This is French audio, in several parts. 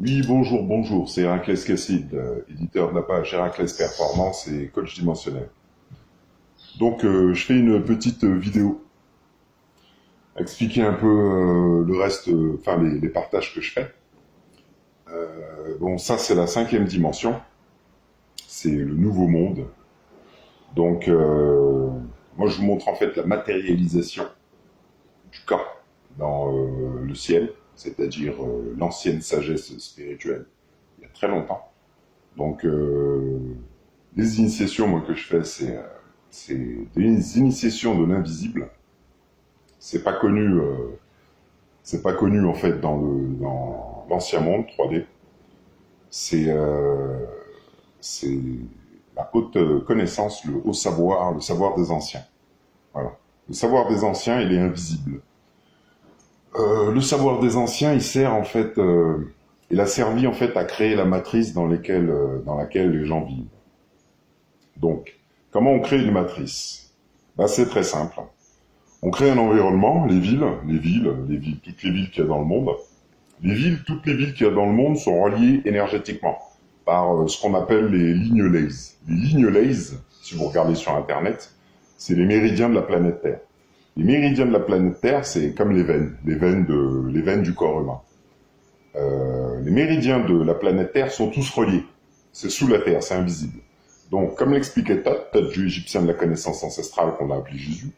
Oui, bonjour, bonjour, c'est Héraclès Casside, éditeur de la page Héraclès Performance et coach dimensionnel. Donc, je fais une petite vidéo, expliquer un peu le reste, enfin les partages que je fais. Bon, ça c'est la cinquième dimension, c'est le nouveau monde. Donc, moi je vous montre en fait la matérialisation du cas dans le ciel, c'est-à-dire l'ancienne sagesse spirituelle, il y a très longtemps. Donc, les initiations, moi, que je fais, c'est des initiations de l'invisible. C'est pas connu, c'est pas connu en fait dans l'ancien monde 3D. C'est c'est la haute connaissance, le haut savoir, le savoir des anciens. Voilà. Le savoir des anciens, il est invisible. Le savoir des anciens, il sert en fait, il a servi en fait à créer la matrice dans laquelle les gens vivent. Donc, comment on crée une matrice? Ben, c'est très simple. On crée un environnement, toutes les villes qu'il y a dans le monde. Toutes les villes qu'il y a dans le monde sont reliées énergétiquement par ce qu'on appelle les lignes Lays. Les lignes Lays, si vous regardez sur Internet, c'est les méridiens de la planète Terre. Les méridiens de la planète Terre, c'est comme les veines du corps humain. Les méridiens de la planète Terre sont tous reliés. C'est sous la Terre, c'est invisible. Donc, comme l'expliquait Thoth, dieu égyptien de la connaissance ancestrale qu'on a appelé Jésus,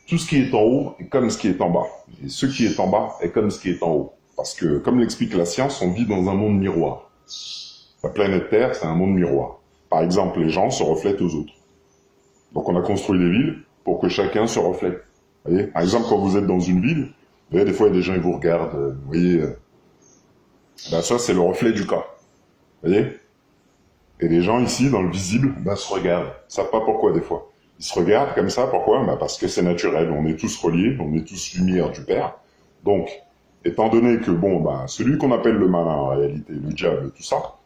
tout ce qui est en haut est comme ce qui est en bas. Et ce qui est en bas est comme ce qui est en haut. Parce que, comme l'explique la science, on vit dans un monde miroir. La planète Terre, c'est un monde miroir. Par exemple, les gens se reflètent aux autres. Donc on a construit des villes pour que chacun se reflète. Vous voyez, par exemple, quand vous êtes dans une ville, vous voyez, des fois, il y a des gens qui vous regardent. Vous voyez, ben ça, c'est le reflet du cas. Vous voyez? Et les gens ici, dans le visible, ben, se regardent. Ils savent pas pourquoi, des fois. Ils se regardent comme ça, pourquoi? Ben, parce que c'est naturel. On est tous reliés, on est tous lumière du Père. Donc, étant donné que, bon, ben, celui qu'on appelle le malin, en réalité, le diable, tout ça,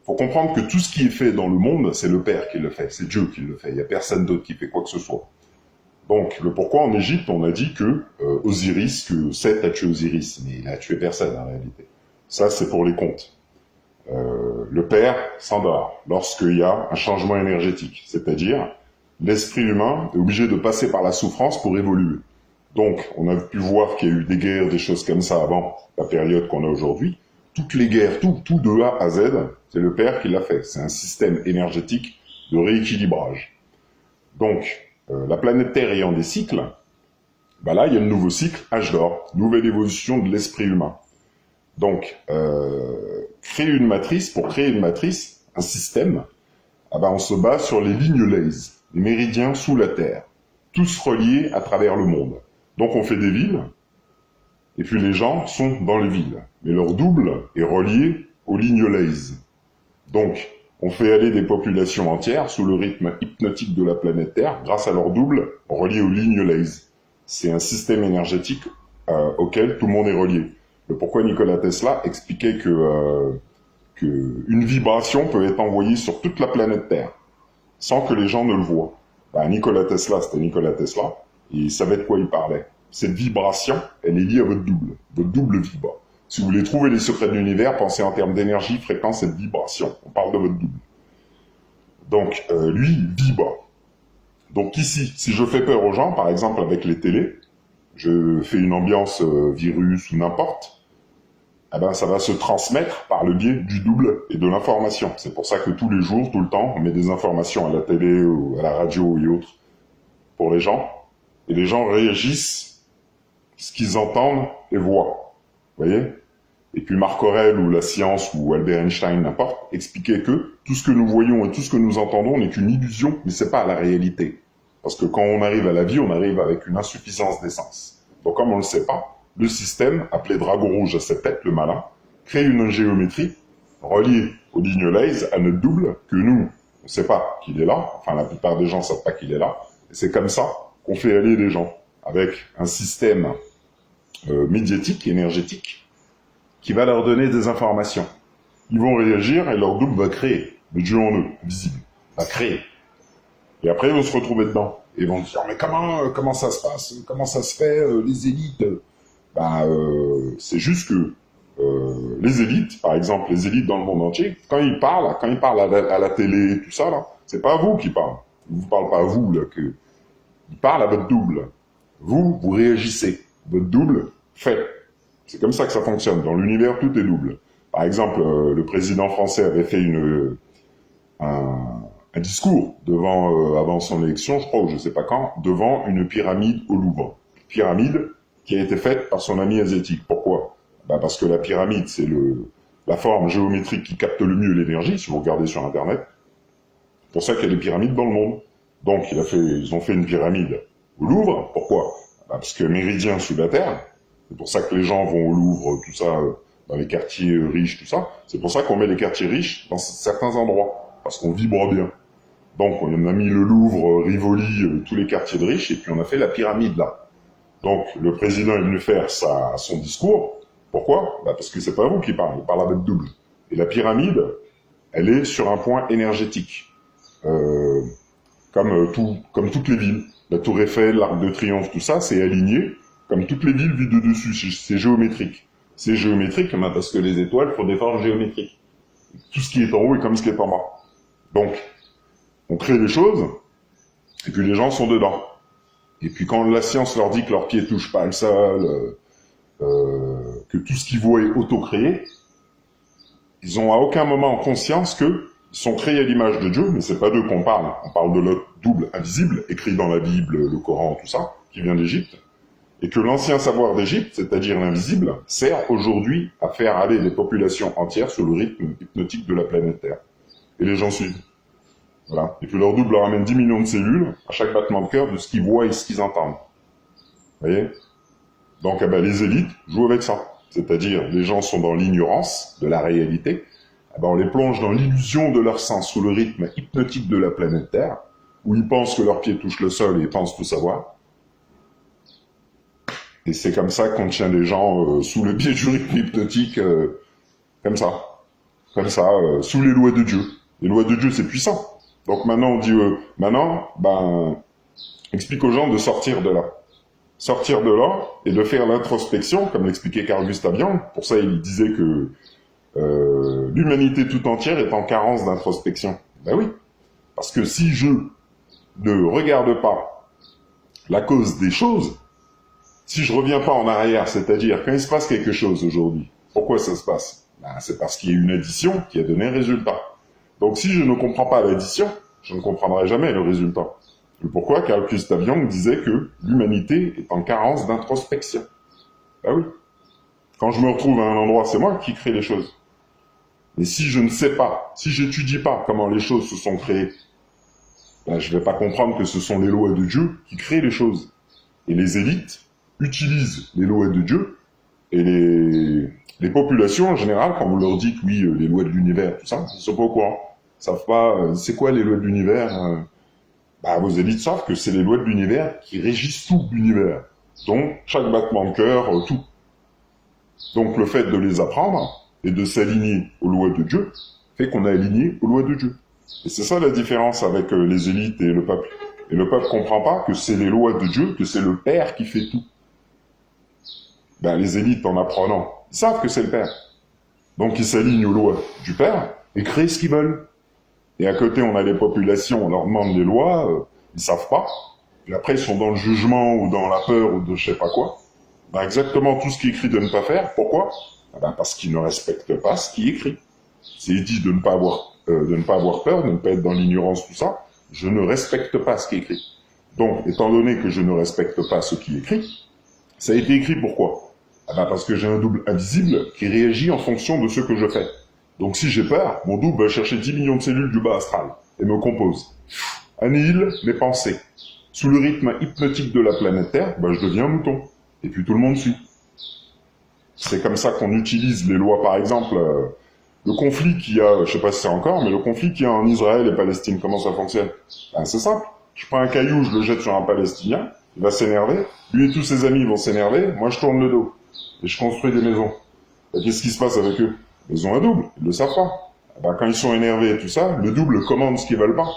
faut comprendre que tout ce qui est fait dans le monde, c'est le Père qui le fait, c'est Dieu qui le fait. Il n'y a personne d'autre qui fait quoi que ce soit. Donc, le pourquoi en Égypte, on a dit que que Seth a tué Osiris, mais il a tué personne en réalité. Ça, c'est pour les contes. Le Père s'endort lorsqu'il y a un changement énergétique, c'est-à-dire l'esprit humain est obligé de passer par la souffrance pour évoluer. Donc, on a pu voir qu'il y a eu des guerres, des choses comme ça avant la période qu'on a aujourd'hui. Toutes les guerres, tout de A à Z, c'est le Père qui l'a fait. C'est un système énergétique de rééquilibrage. Donc, la planète Terre ayant des cycles, bah là, il y a un nouveau cycle, âge d'or, nouvelle évolution de l'esprit humain. Donc, pour créer une matrice, un système, ah ben on se base sur les lignes Lays, les méridiens sous la Terre, tous reliés à travers le monde. Donc on fait des villes, et puis les gens sont dans les villes. Mais leur double est relié aux lignes Lays. Donc, on fait aller des populations entières sous le rythme hypnotique de la planète Terre grâce à leur double relié aux lignes Lays. C'est un système énergétique auquel tout le monde est relié. Le pourquoi Nikola Tesla expliquait que une vibration peut être envoyée sur toute la planète Terre sans que les gens ne le voient. Ben, Nikola Tesla, c'était Nikola Tesla, et il savait de quoi il parlait. Cette vibration, elle est liée à votre double. Votre double vibre. Si vous voulez trouver les secrets de l'univers, pensez en termes d'énergie, fréquence et de vibration. On parle de votre double. Donc, lui, vibre. Donc ici, si je fais peur aux gens, par exemple avec les télés, je fais une ambiance virus ou n'importe, eh ben ça va se transmettre par le biais du double et de l'information. C'est pour ça que tous les jours, tout le temps, on met des informations à la télé ou à la radio et autres pour les gens. Et les gens réagissent ce qu'ils entendent et voient. Vous voyez? Et puis Marc Aurèle ou la science ou Albert Einstein, n'importe, expliquaient que tout ce que nous voyons et tout ce que nous entendons n'est qu'une illusion, mais c'est pas la réalité. Parce que quand on arrive à la vie, on arrive avec une insuffisance d'essence. Donc comme on ne le sait pas, le système, appelé Dragon Rouge à ses têtes, le malin, crée une géométrie reliée aux lignes Lays à notre double, que nous, on ne sait pas qu'il est là, enfin la plupart des gens ne savent pas qu'il est là, et c'est comme ça qu'on fait aller les gens, avec un système médiatique, énergétique, qui va leur donner des informations. Ils vont réagir et leur double va créer, le Dieu en eux, visible, va créer. Et après, ils vont se retrouver dedans. Et ils vont se dire, mais comment ça se passe? Comment ça se fait, les élites? C'est juste que les élites, par exemple, les élites dans le monde entier, quand ils parlent à la télé, tout ça, là, c'est pas à vous qui parlent. Ils vous parlent pas à vous, là, ils parlent à votre double. Vous réagissez. Votre double fait. C'est comme ça que ça fonctionne. Dans l'univers, tout est double. Par exemple, le président français avait fait un discours avant son élection, je crois, ou je sais pas quand, devant une pyramide au Louvre. Pyramide qui a été faite par son ami asiatique. Pourquoi? Parce que la pyramide, c'est la forme géométrique qui capte le mieux l'énergie, si vous regardez sur Internet. C'est pour ça qu'il y a des pyramides dans le monde. Donc, ils ont fait une pyramide au Louvre. Pourquoi? Parce que méridien sous la Terre. C'est pour ça que les gens vont au Louvre, tout ça, dans les quartiers riches, tout ça. C'est pour ça qu'on met les quartiers riches dans certains endroits. Parce qu'on vibre bien. Donc, on a mis le Louvre, Rivoli, tous les quartiers de riches, et puis on a fait la pyramide là. Donc, le président est venu faire son discours. Pourquoi? Parce que c'est pas vous qui parlez, il parle avec double. Et la pyramide, elle est sur un point énergétique. Comme toutes les villes. La Tour Eiffel, l'Arc de Triomphe, tout ça, c'est aligné, comme toutes les villes vues de dessus. C'est géométrique. C'est géométrique, parce que les étoiles font des formes géométriques. Tout ce qui est en haut est comme ce qui est en bas. Donc, on crée les choses, et puis les gens sont dedans. Et puis quand la science leur dit que leurs pieds touchent pas le sol, que tout ce qu'ils voient est auto-créé, ils ont à aucun moment conscience qu'ils sont créés à l'image de Dieu, mais c'est pas d'eux qu'on parle. On parle de l'autre double invisible, écrit dans la Bible, le Coran, tout ça, qui vient d'Égypte. Et que l'ancien savoir d'Égypte, c'est-à-dire l'invisible, sert aujourd'hui à faire aller les populations entières sur le rythme hypnotique de la planète Terre. Et les gens suivent. Voilà. Et puis leur double leur amène 10 millions de cellules à chaque battement de cœur de ce qu'ils voient et ce qu'ils entendent. Vous voyez? Donc les élites jouent avec ça. C'est-à-dire, les gens sont dans l'ignorance de la réalité. On les plonge dans l'illusion de leur sens sous le rythme hypnotique de la planète Terre, où ils pensent que leurs pieds touchent le sol et ils pensent tout savoir. Et c'est comme ça qu'on tient les gens sous le pied du rythme hypnotique, comme ça, sous les lois de Dieu. Les lois de Dieu, c'est puissant. Donc maintenant, on dit, explique aux gens de sortir de là. Sortir de là et de faire l'introspection, comme l'expliquait Carl Gustav Jung. Pour ça, il disait que l'humanité tout entière est en carence d'introspection. Ben oui, parce que si je ne regarde pas la cause des choses, si je reviens pas en arrière, c'est-à-dire quand il se passe quelque chose aujourd'hui, pourquoi ça se passe? C'est parce qu'il y a une addition qui a donné un résultat. Donc si je ne comprends pas l'addition, je ne comprendrai jamais le résultat. Et pourquoi Carl Gustav Jung disait que l'humanité est en carence d'introspection? Ben oui. Quand je me retrouve à un endroit, c'est moi qui crée les choses. Mais si je ne sais pas, si j'étudie pas comment les choses se sont créées, je vais pas comprendre que ce sont les lois de Dieu qui créent les choses. Et les élites utilisent les lois de Dieu, et les populations en général, quand vous leur dites oui, les lois de l'univers, tout ça, ils sont pas au courant. Ils savent pas, c'est quoi les lois de l'univers? Vos élites savent que c'est les lois de l'univers qui régissent tout l'univers. Donc, chaque battement de cœur, tout. Donc, le fait de les apprendre et de s'aligner aux lois de Dieu fait qu'on est aligné aux lois de Dieu. Et c'est ça la différence avec les élites et le peuple. Et le peuple comprend pas que c'est les lois de Dieu, que c'est le Père qui fait tout. Les élites, en apprenant, ils savent que c'est le Père. Donc, ils s'alignent aux lois du Père et créent ce qu'ils veulent. Et à côté, on a les populations, on leur demande des lois, ils savent pas. Et après, ils sont dans le jugement ou dans la peur ou de je sais pas quoi. Exactement tout ce qui est écrit de ne pas faire. Pourquoi? Parce qu'ils ne respectent pas ce qui est écrit. C'est dit de ne pas avoir peur, de ne pas être dans l'ignorance, tout ça. Je ne respecte pas ce qui est écrit. Donc, étant donné que je ne respecte pas ce qui est écrit, ça a été écrit pourquoi? Parce que j'ai un double invisible qui réagit en fonction de ce que je fais. Donc si j'ai peur, mon double va chercher 10 millions de cellules du bas astral et me compose. Annihile mes pensées. Sous le rythme hypnotique de la planète Terre, je deviens un mouton. Et puis tout le monde suit. C'est comme ça qu'on utilise les lois, par exemple, le conflit qu'il y a, je sais pas si c'est encore, mais le conflit qu'il y a en Israël et Palestine, comment ça fonctionne? C'est simple. Je prends un caillou, je le jette sur un Palestinien, il va s'énerver, lui et tous ses amis vont s'énerver, moi je tourne le dos. Et je construis des maisons. Qu'est-ce qui se passe avec eux? Ils ont un double, ils le savent pas. Quand ils sont énervés et tout ça, le double commande ce qu'ils veulent pas.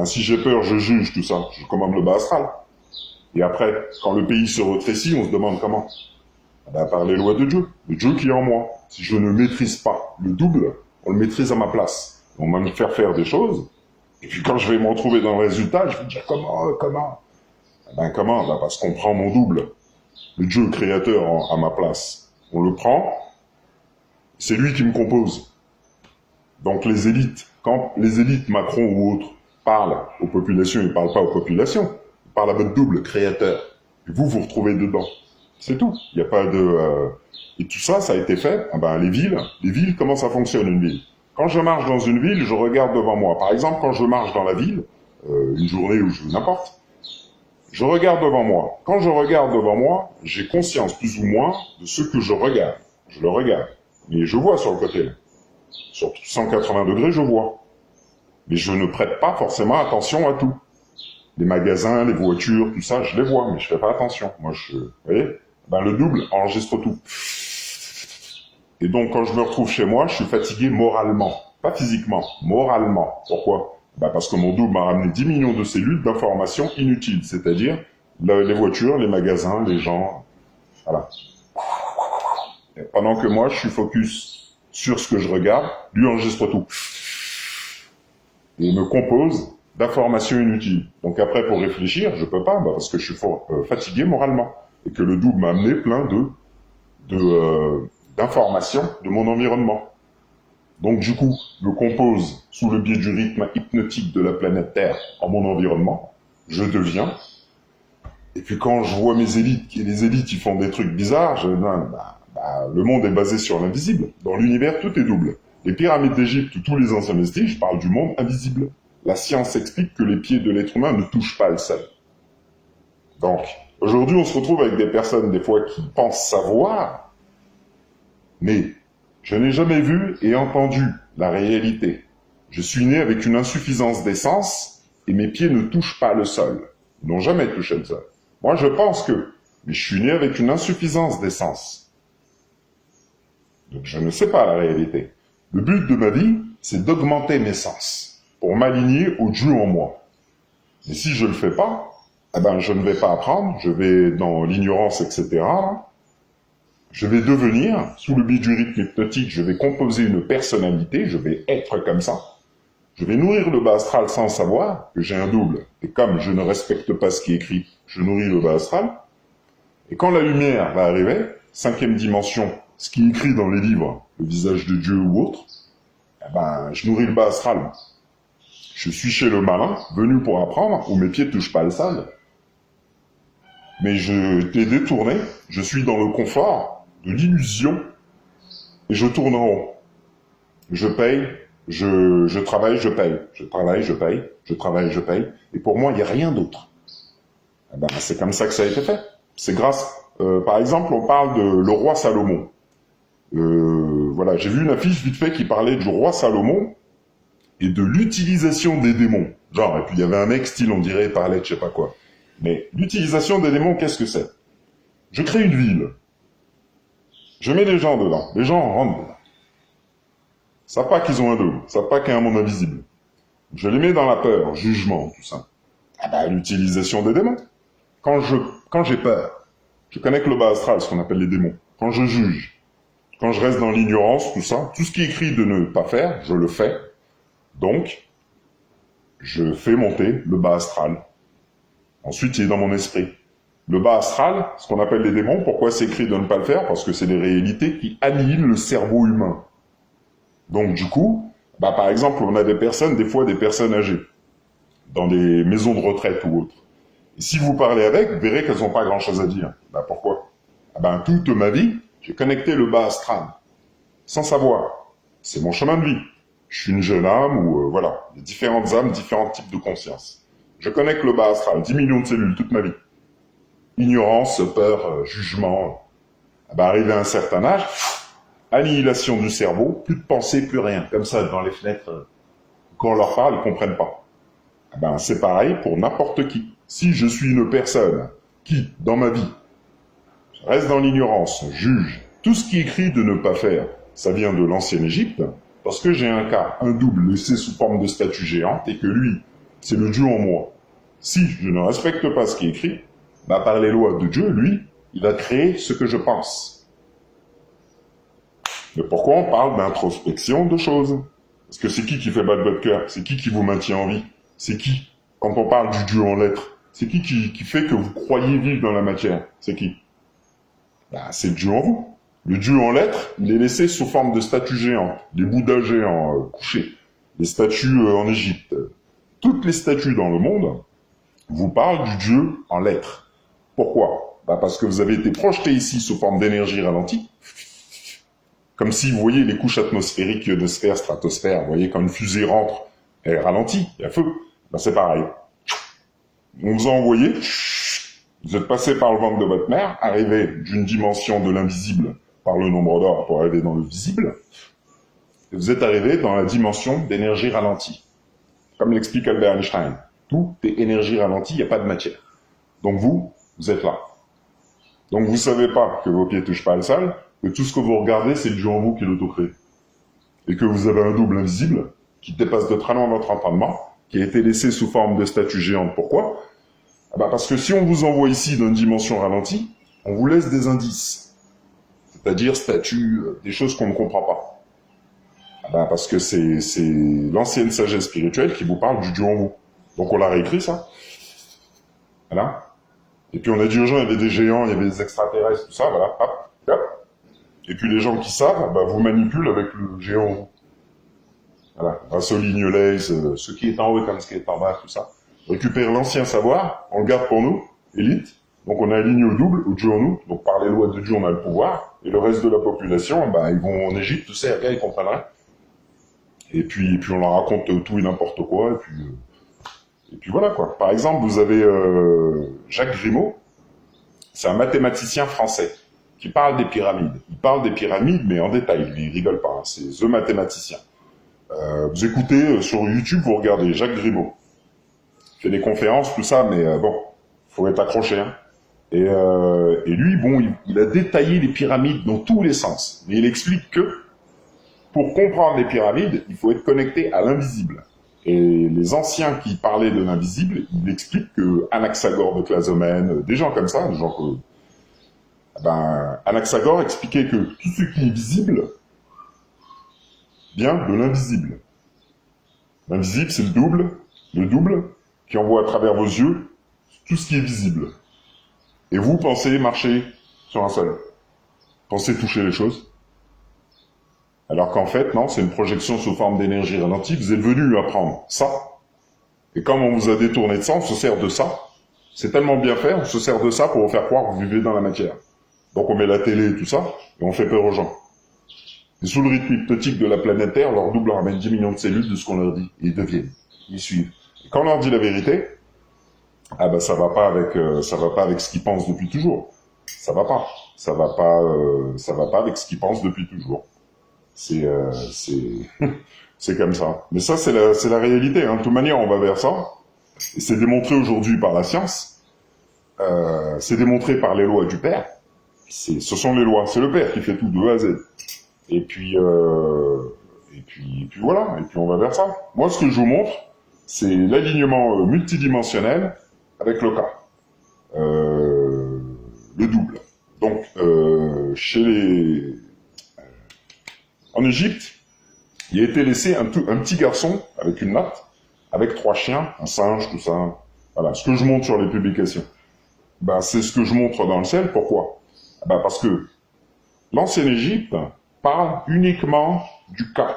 Si j'ai peur, je juge tout ça, je commande le bas astral. Et après, quand le pays se rétrécit, on se demande comment. Par les lois de Dieu qui est en moi. Si je ne maîtrise pas le double, on le maîtrise à ma place. On va me faire des choses, et puis quand je vais me retrouver dans le résultat, je vais me dire comment comment parce qu'on prend mon double, le Dieu créateur à ma place. On le prend, c'est lui qui me compose. Donc les élites, quand les élites Macron ou autres parlent aux populations, ils ne parlent pas aux populations, ils parlent à votre double créateur. Et vous vous retrouvez dedans. C'est tout. Il n'y a pas de... Et tout ça, ça a été fait. Les villes, comment ça fonctionne une ville? Quand je marche dans une ville, je regarde devant moi. Par exemple, quand je marche dans la ville, une journée ou n'importe, je regarde devant moi. Quand je regarde devant moi, j'ai conscience plus ou moins de ce que je regarde. Je le regarde. Mais je vois sur le côté. Sur 180 degrés, je vois. Mais je ne prête pas forcément attention à tout. Les magasins, les voitures, tout ça, je les vois, mais je fais pas attention. Moi, vous voyez, le double enregistre tout. Et donc, quand je me retrouve chez moi, je suis fatigué moralement. Pas physiquement, moralement. Pourquoi? Parce que mon double m'a ramené 10 millions de cellules d'informations inutiles. C'est-à-dire, les voitures, les magasins, les gens, voilà. Et pendant que moi, je suis focus sur ce que je regarde, lui enregistre tout. Et me compose d'informations inutiles. Donc après, pour réfléchir, je peux pas, parce que je suis fatigué moralement. Et que le double m'a amené plein d'informations de mon environnement. Donc du coup, je compose sous le biais du rythme hypnotique de la planète Terre en mon environnement. Je deviens. Et puis quand je vois mes élites, et les élites, ils font des trucs bizarres, le monde est basé sur l'invisible. Dans l'univers, tout est double. Les pyramides d'Égypte, tous les anciens vestiges parlent du monde invisible. La science explique que les pieds de l'être humain ne touchent pas le sol. Donc, aujourd'hui, on se retrouve avec des personnes, des fois, qui pensent savoir, mais je n'ai jamais vu et entendu la réalité. Je suis né avec une insuffisance d'essence et mes pieds ne touchent pas le sol. Ils n'ont jamais touché le sol. Moi, je pense que, mais je suis né avec une insuffisance d'essence. Donc, je ne sais pas la réalité. Le but de ma vie, c'est d'augmenter mes sens pour m'aligner au Dieu en moi. Et si je le fais pas, je ne vais pas apprendre, je vais dans l'ignorance, etc. Je vais devenir, sous le biais du rythme hypnotique, je vais composer une personnalité, je vais être comme ça. Je vais nourrir le bas astral sans savoir que j'ai un double. Et comme je ne respecte pas ce qui est écrit, je nourris le bas astral. Et quand la lumière va arriver, 5e dimension, ce qui est écrit dans les livres, le visage de Dieu ou autre, je nourris le bas astral. Je suis chez le malin, venu pour apprendre, où mes pieds ne touchent pas le sol. Mais je t'ai détourné, je suis dans le confort de l'illusion, et je tourne en rond. Je paye, je travaille, je paye. Je travaille, je paye, je travaille, je paye. Et pour moi, il n'y a rien d'autre. C'est comme ça que ça a été fait. C'est grâce... par exemple, on parle de le roi Salomon. J'ai vu une affiche vite fait qui parlait du roi Salomon et de l'utilisation des démons. Et puis il y avait un mec style, on dirait, parlait de je sais pas quoi. Mais l'utilisation des démons, qu'est-ce que c'est? Je crée une ville. Je mets des gens dedans. Les gens rentrent dedans. Ils savent pas qu'ils ont un double. Ils savent pas qu'il y a un monde invisible. Je les mets dans la peur, jugement, tout ça. L'utilisation des démons. Quand j'ai peur, je connecte le bas astral, ce qu'on appelle les démons. Quand je juge, quand je reste dans l'ignorance, tout ça, tout ce qui est écrit de ne pas faire, je le fais. Donc, je fais monter le bas astral. Ensuite, il est dans mon esprit. Le bas astral, ce qu'on appelle les démons, pourquoi c'est écrit de ne pas le faire? Parce que c'est des réalités qui annihilent le cerveau humain. Donc, du coup, par exemple, on a des fois des personnes âgées, dans des maisons de retraite ou autres. Et si vous parlez avec, vous verrez qu'elles n'ont pas grand-chose à dire. Pourquoi? Toute ma vie, j'ai connecté le bas astral, sans savoir. C'est mon chemin de vie. Je suis une jeune âme ou il y a différentes âmes, différents types de conscience. Je connecte le bas astral, 10 millions de cellules toute ma vie. Ignorance, peur, jugement. Arrivé à un certain âge, annihilation du cerveau, plus de pensée, plus rien. Comme ça, dans les fenêtres, quand on leur parle, ils comprennent pas. C'est pareil pour n'importe qui. Si je suis une personne qui, dans ma vie, reste dans l'ignorance, juge, tout ce qui est écrit de ne pas faire, ça vient de l'ancienne Égypte, parce que j'ai un double laissé sous forme de statue géante, et que lui, c'est le Dieu en moi. Si je ne respecte pas ce qui est écrit, par les lois de Dieu, lui, il va créer ce que je pense. Mais pourquoi on parle d'introspection de choses? Parce que c'est qui fait battre votre cœur? C'est qui vous maintient en vie? C'est qui? Quand on parle du Dieu en lettres, c'est qui fait que vous croyez vivre dans la matière? C'est qui? Bah, c'est le Dieu en vous. Le Dieu en lettres, il est laissé sous forme de statues géantes, des bouddhas géants couchés, des statues en Égypte. Toutes les statues dans le monde vous parlent du Dieu en lettres. Pourquoi? Bah parce que vous avez été projeté ici sous forme d'énergie ralentie, comme si vous voyez les couches atmosphériques, ionosphère, stratosphère, vous voyez quand une fusée rentre, elle ralentit, il y a feu. Bah c'est pareil. On vous a envoyé, vous êtes passé par le ventre de votre mère, arrivé d'une dimension de l'invisible par le nombre d'or pour arriver dans le visible, et vous êtes arrivé dans la dimension d'énergie ralentie. Comme l'explique Albert Einstein, tout est énergie ralentie, il n'y a pas de matière. Donc vous êtes là. Donc vous savez pas que vos pieds touchent pas le sol, que tout ce que vous regardez, c'est le Dieu en vous qui l'auto-crée. Et que vous avez un double invisible qui dépasse de très loin votre entendement, qui a été laissé sous forme de statue géante. Pourquoi? Parce que si on vous envoie ici dans une dimension ralentie, on vous laisse des indices. C'est-à-dire statues, des choses qu'on ne comprend pas. Parce que c'est l'ancienne sagesse spirituelle qui vous parle du Dieu en vous. Donc on l'a réécrit ça. Voilà. Et puis on a dit aux gens, il y avait des géants, il y avait des extraterrestres, tout ça, voilà, hop, hop. Et puis les gens qui savent, vous manipulent avec le géant en vous. Voilà, grâce aux lignes laser, ce qui est en haut comme ce qui est en bas, tout ça. On récupère l'ancien savoir, on le garde pour nous, élite. Donc on a aligné au double, au Dieu en nous. Donc par les lois de Dieu, on a le pouvoir. Et le reste de la population, ils vont en Égypte, tout ça, et ils comprennent rien. Et puis on leur raconte tout et n'importe quoi, et puis voilà quoi. Par exemple, vous avez Jacques Grimaud, c'est un mathématicien français qui parle des pyramides. Il parle des pyramides, mais en détail, il rigole pas, hein. C'est The Mathématicien. Vous écoutez sur YouTube, vous regardez Jacques Grimaud. Il fait des conférences, tout ça, mais faut être accroché. Hein. Et lui, il a détaillé les pyramides dans tous les sens. Mais il explique que pour comprendre les pyramides, il faut être connecté à l'invisible. Et les anciens qui parlaient de l'invisible, ils expliquent que Anaxagore de Clazomène, des gens comme ça, des gens que... Anaxagore expliquait que tout ce qui est visible vient de l'invisible. L'invisible, c'est le double qui envoie à travers vos yeux tout ce qui est visible. Et vous pensez marcher sur un sol. Pensez toucher les choses. Alors qu'en fait, non, c'est une projection sous forme d'énergie ralentie. Vous êtes venu apprendre ça. Et comme on vous a détourné de ça, on se sert de ça. C'est tellement bien fait, on se sert de ça pour vous faire croire que vous vivez dans la matière. Donc on met la télé et tout ça, et on fait peur aux gens. Et sous le rythme hypnotique de la planète Terre, leur double ramène 10 millions de cellules de ce qu'on leur dit. Et ils deviennent. Ils suivent. Et quand on leur dit la vérité, ça va pas avec ce qu'ils pensent depuis toujours. Ça va pas avec ce qu'ils pensent depuis toujours. C'est comme ça. Mais ça, c'est la réalité. Hein. De toute manière, on va vers ça. Et c'est démontré aujourd'hui par la science. C'est démontré par les lois du Père. Ce sont les lois. C'est le Père qui fait tout de A à Z. Et puis voilà. Et puis on va vers ça. Moi, ce que je vous montre, c'est l'alignement multidimensionnel avec le cas. Le double. Donc, en Égypte, il a été laissé un petit garçon avec une natte, avec 3 chiens, un singe, tout ça. Voilà, ce que je montre sur les publications. C'est ce que je montre dans le ciel. Pourquoi? Parce que l'ancienne Égypte parle uniquement du cas.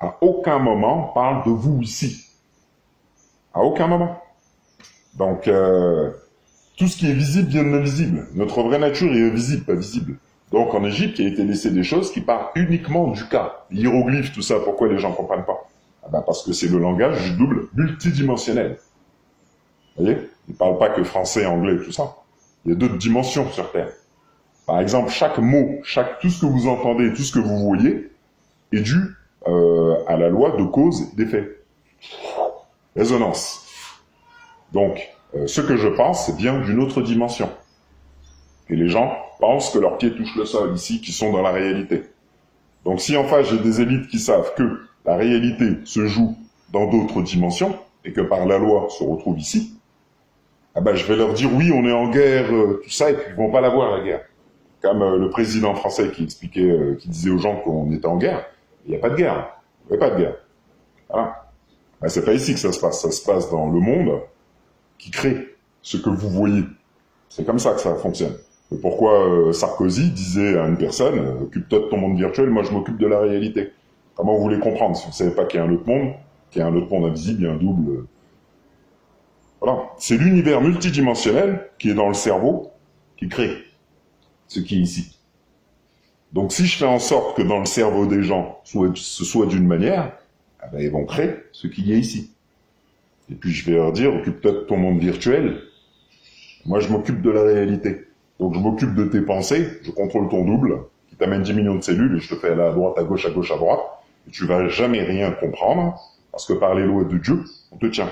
À aucun moment parle de vous ici. À aucun moment. Donc, tout ce qui est visible vient de l'invisible. Notre vraie nature est invisible, pas visible. Donc en Égypte, il a été laissé des choses qui parlent uniquement du cas. Hiéroglyphes, tout ça, pourquoi les gens ne comprennent pas? Parce que c'est le langage du double multidimensionnel. Vous voyez? Il ne parle pas que français, anglais, tout ça. Il y a d'autres dimensions sur Terre. Par exemple, chaque mot, tout ce que vous entendez, tout ce que vous voyez, est dû à la loi de cause et d'effet. Résonance. Donc, ce que je pense vient d'une autre dimension. Et les gens pensent que leurs pieds touchent le sol ici, qui sont dans la réalité. Donc si en face j'ai des élites qui savent que la réalité se joue dans d'autres dimensions, et que par la loi se retrouve ici, je vais leur dire oui, on est en guerre, tout ça, et puis ils vont pas la voir la guerre. comme le président français qui expliquait, qui disait aux gens qu'on était en guerre. Il n'y a pas de guerre. Il n'y a pas de guerre. Voilà. Ben, c'est pas ici que ça se passe. Ça se passe dans le monde qui crée ce que vous voyez. C'est comme ça que ça fonctionne. Et pourquoi Sarkozy disait à une personne occupe-toi de ton monde virtuel, moi je m'occupe de la réalité. Comment vous voulez comprendre si vous ne savez pas qu'il y a un autre monde, qu'il y a un autre monde invisible, il y a un double. Voilà. C'est l'univers multidimensionnel qui est dans le cerveau qui crée ce qui est ici. Donc si je fais en sorte que dans le cerveau des gens, ce soit d'une manière, eh ben, ils vont créer ce qu'il y a ici. Et puis je vais leur dire, occupe-toi de ton monde virtuel, moi je m'occupe de la réalité. Donc je m'occupe de tes pensées, je contrôle ton double, qui t'amène 10 millions de cellules, et je te fais aller à droite, à gauche, à gauche, à droite, et tu vas jamais rien comprendre, parce que par les lois de Dieu, on te tient.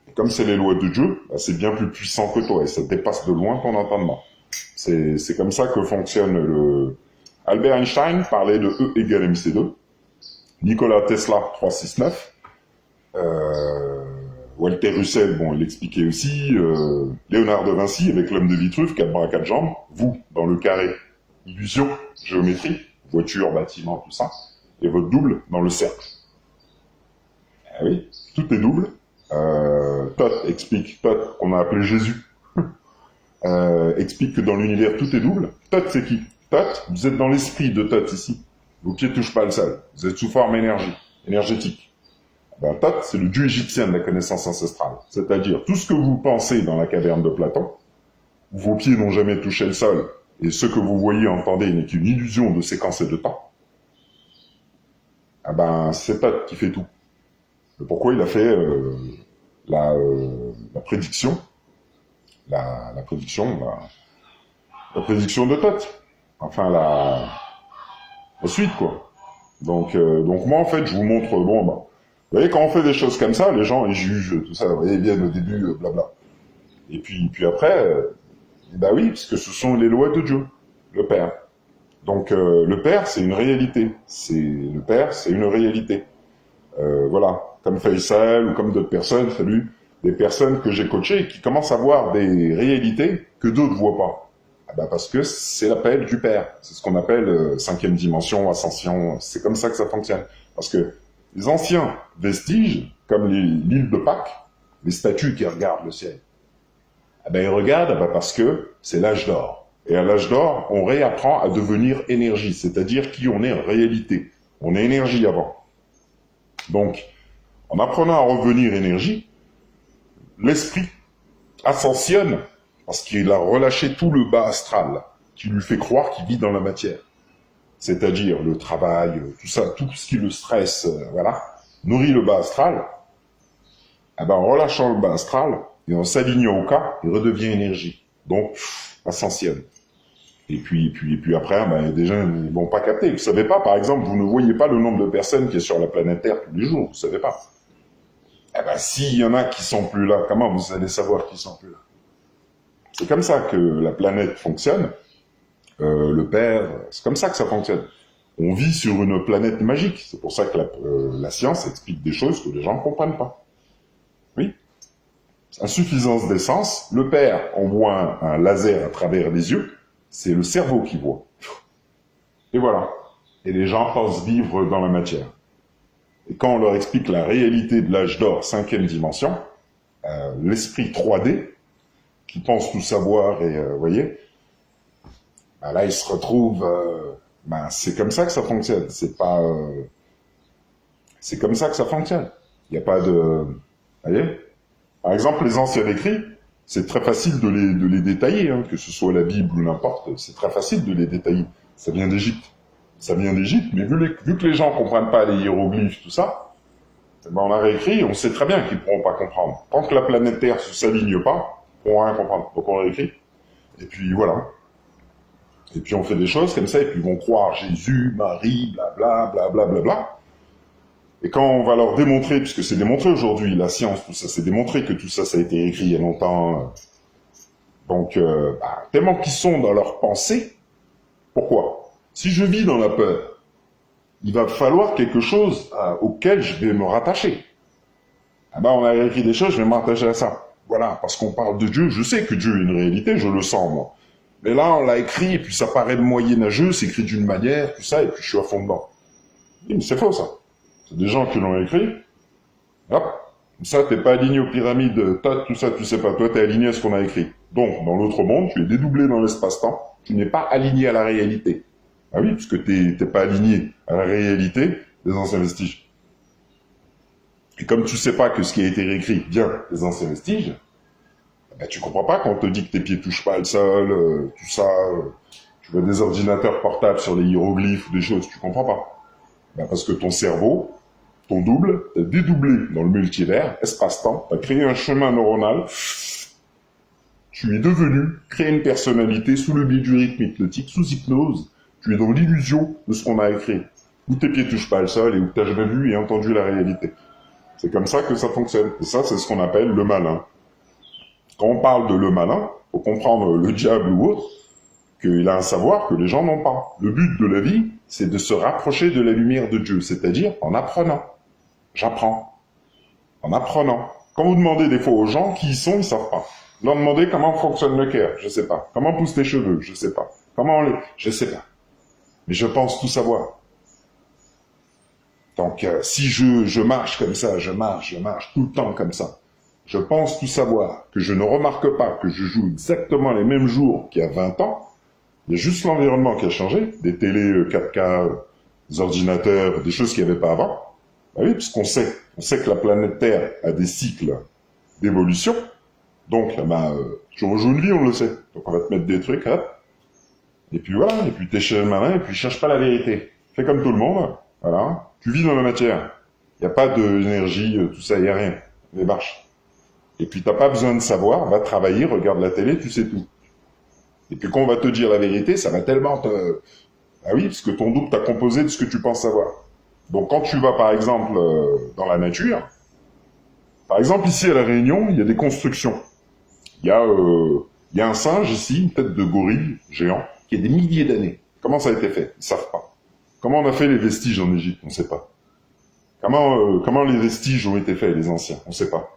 Et comme c'est les lois de Dieu, bah, c'est bien plus puissant que toi, et ça dépasse de loin ton entendement. C'est comme ça que fonctionne le... Albert Einstein parlait de E égale MC2, Nikola Tesla 369, Walter Russell, bon, il l'expliquait aussi, Léonard de Vinci avec l'homme de Vitruve, 4 bras, 4 jambes, vous, dans le carré, illusion, géométrie, voiture, bâtiment, tout ça, et votre double dans le cercle. Ah oui, tout est double. Thoth explique, Thoth, qu'on a appelé Jésus, explique que dans l'univers, tout est double. Thoth, c'est qui? Thoth, vous êtes dans l'esprit de Thoth ici. Vos pieds touchent pas le sol. Vous êtes sous forme énergétique. Ben, Thoth, c'est le dieu égyptien de la connaissance ancestrale. C'est-à-dire, tout ce que vous pensez dans la caverne de Platon, où vos pieds n'ont jamais touché le sol, et ce que vous voyez, entendez, n'est qu'une illusion de séquence et de temps, ah ben, c'est Thoth qui fait tout. Et pourquoi il a fait la prédiction, la prédiction de Thoth. Enfin, la suite, quoi. Donc moi, en fait, je vous montre, bon, bah, vous voyez, quand on fait des choses comme ça, les gens, ils jugent, tout ça, vous voyez, bien au début, blabla. Et puis après, bah oui, parce que ce sont les lois de Dieu, le Père. Donc, le Père, c'est une réalité. Le Père, c'est une réalité. Voilà. Comme Faisal ou comme d'autres personnes, des personnes que j'ai coachées qui commencent à voir des réalités que d'autres voient pas. Ah bah parce que c'est l'appel du Père. C'est ce qu'on appelle cinquième dimension, ascension. C'est comme ça que ça fonctionne. Parce que les anciens vestiges, comme l'île de Pâques, les statues qui regardent le ciel, ah ben ils regardent parce que c'est l'âge d'or. Et à l'âge d'or, on réapprend à devenir énergie, c'est-à-dire qui on est en réalité. On est énergie avant. Donc, en apprenant à revenir énergie, l'esprit ascensionne parce qu'il a relâché tout le bas astral qui lui fait croire qu'il vit dans la matière. C'est-à-dire le travail, tout ça, tout ce qui le stresse, voilà, nourrit le bas astral. Eh ben, en relâchant le bas astral et en s'alignant au cas, il redevient énergie. Donc, ascensionne. Et puis après, ben, il y a des gens qui ne vont pas capter. Vous savez pas, par exemple, vous ne voyez pas le nombre de personnes qui est sur la planète Terre tous les jours, vous savez pas. Eh ben, s'il y en a qui sont plus là, comment vous allez savoir qu'ils sont plus là? C'est comme ça que la planète fonctionne. Le Père, c'est comme ça que ça fonctionne. On vit sur une planète magique. C'est pour ça que la science explique des choses que les gens ne comprennent pas. Oui. Insuffisance d'essence. Le Père envoie un laser à travers les yeux. C'est le cerveau qui voit. Et voilà. Et les gens pensent vivre dans la matière. Et quand on leur explique la réalité de l'âge d'or, cinquième dimension, l'esprit 3D, qui pense tout savoir et, voyez, ben là, ils se retrouvent... ben, c'est comme ça que ça fonctionne. C'est pas... c'est comme ça que ça fonctionne. Il n'y a pas de... Vous voyez? Par exemple, les anciens écrits, c'est très facile de les détailler, hein, que ce soit la Bible ou n'importe, c'est très facile de les détailler. Ça vient d'Égypte. Ça vient d'Égypte, mais vu que les gens comprennent pas les hiéroglyphes, tout ça, ben on a réécrit, on sait très bien qu'ils pourront pas comprendre. Tant que la planète Terre ne s'aligne pas, ils pourront rien comprendre. Donc on réécrit. Et puis voilà. Et puis on fait des choses comme ça, et puis ils vont croire Jésus, Marie, blabla, blabla, blabla. Et quand on va leur démontrer, puisque c'est démontré aujourd'hui, la science, tout ça, c'est démontré que tout ça, ça a été écrit il y a longtemps. Donc, tellement qu'ils sont dans leur pensée, pourquoi? Si je vis dans la peur, il va falloir quelque chose auquel je vais me rattacher. Ah ben, on a écrit des choses, je vais me rattacher à ça. Voilà, parce qu'on parle de Dieu, je sais que Dieu est une réalité, je le sens, moi. Mais là, on l'a écrit, et puis ça paraît moyenâgeux, c'est écrit d'une manière, tout ça, et puis je suis à fond dedans. Oui, mais c'est faux, ça. C'est des gens qui l'ont écrit. Hop. Ça, t'es pas aligné aux pyramides, tout ça, tu sais pas. Toi, t'es aligné à ce qu'on a écrit. Donc, dans l'autre monde, tu es dédoublé dans l'espace-temps, tu n'es pas aligné à la réalité. Ah oui, puisque t'es pas aligné à la réalité des anciens vestiges. Et comme tu sais pas que ce qui a été réécrit vient des anciens vestiges, ben, tu comprends pas quand on te dit que tes pieds touchent pas le sol, tout ça, tu vois des ordinateurs portables sur les hiéroglyphes, des choses, tu comprends pas. Ben, parce que ton cerveau, ton double, t'as dédoublé dans le multivers, espace-temps, t'as créé un chemin neuronal, tu es devenu, créé une personnalité sous le biais du rythme hypnotique, sous hypnose, tu es dans l'illusion de ce qu'on a écrit, où tes pieds touchent pas le sol et où t'as jamais vu et entendu la réalité. C'est comme ça que ça fonctionne. Et ça, c'est ce qu'on appelle le malin. Quand on parle de le malin, faut comprendre le diable ou autre, qu'il a un savoir que les gens n'ont pas. Le but de la vie, c'est de se rapprocher de la lumière de Dieu, c'est-à-dire en apprenant. J'apprends. En apprenant. Quand vous demandez des fois aux gens qui y sont, ils savent pas. Vous leur demandez comment fonctionne le cœur, je sais pas. Comment poussent tes cheveux, je sais pas. Comment on les... Je sais pas. Mais je pense tout savoir. Donc, si je marche comme ça, je marche tout le temps comme ça, je pense tout savoir, que je ne remarque pas que je joue exactement les mêmes jours qu'il y a 20 ans, il y a juste l'environnement qui a changé, des télés 4K, des ordinateurs, des choses qu'il n'y avait pas avant. Bah oui, puisqu'on sait que la planète Terre a des cycles d'évolution, donc, jour au jour de vie, on le sait. Donc, on va te mettre des trucs, hop, et puis voilà, et puis t'es chez le malin, et puis cherche pas la vérité. Fais comme tout le monde, voilà. Tu vis dans la matière. Il n'y a pas d'énergie, tout ça, il n'y a rien. Les marches. Et puis t'as pas besoin de savoir, va travailler, regarde la télé, tu sais tout. Et puis quand on va te dire la vérité, ça va tellement te... Ah oui, parce que ton double t'a composé de ce que tu penses savoir. Donc quand tu vas par exemple dans la nature, par exemple ici à La Réunion, il y a des constructions. Il y a un singe ici, une tête de gorille géant, qui a des milliers d'années. Comment ça a été fait? Ils savent pas. Comment on a fait les vestiges en Égypte? On ne sait pas. Comment les vestiges ont été faits, les anciens? On ne sait pas.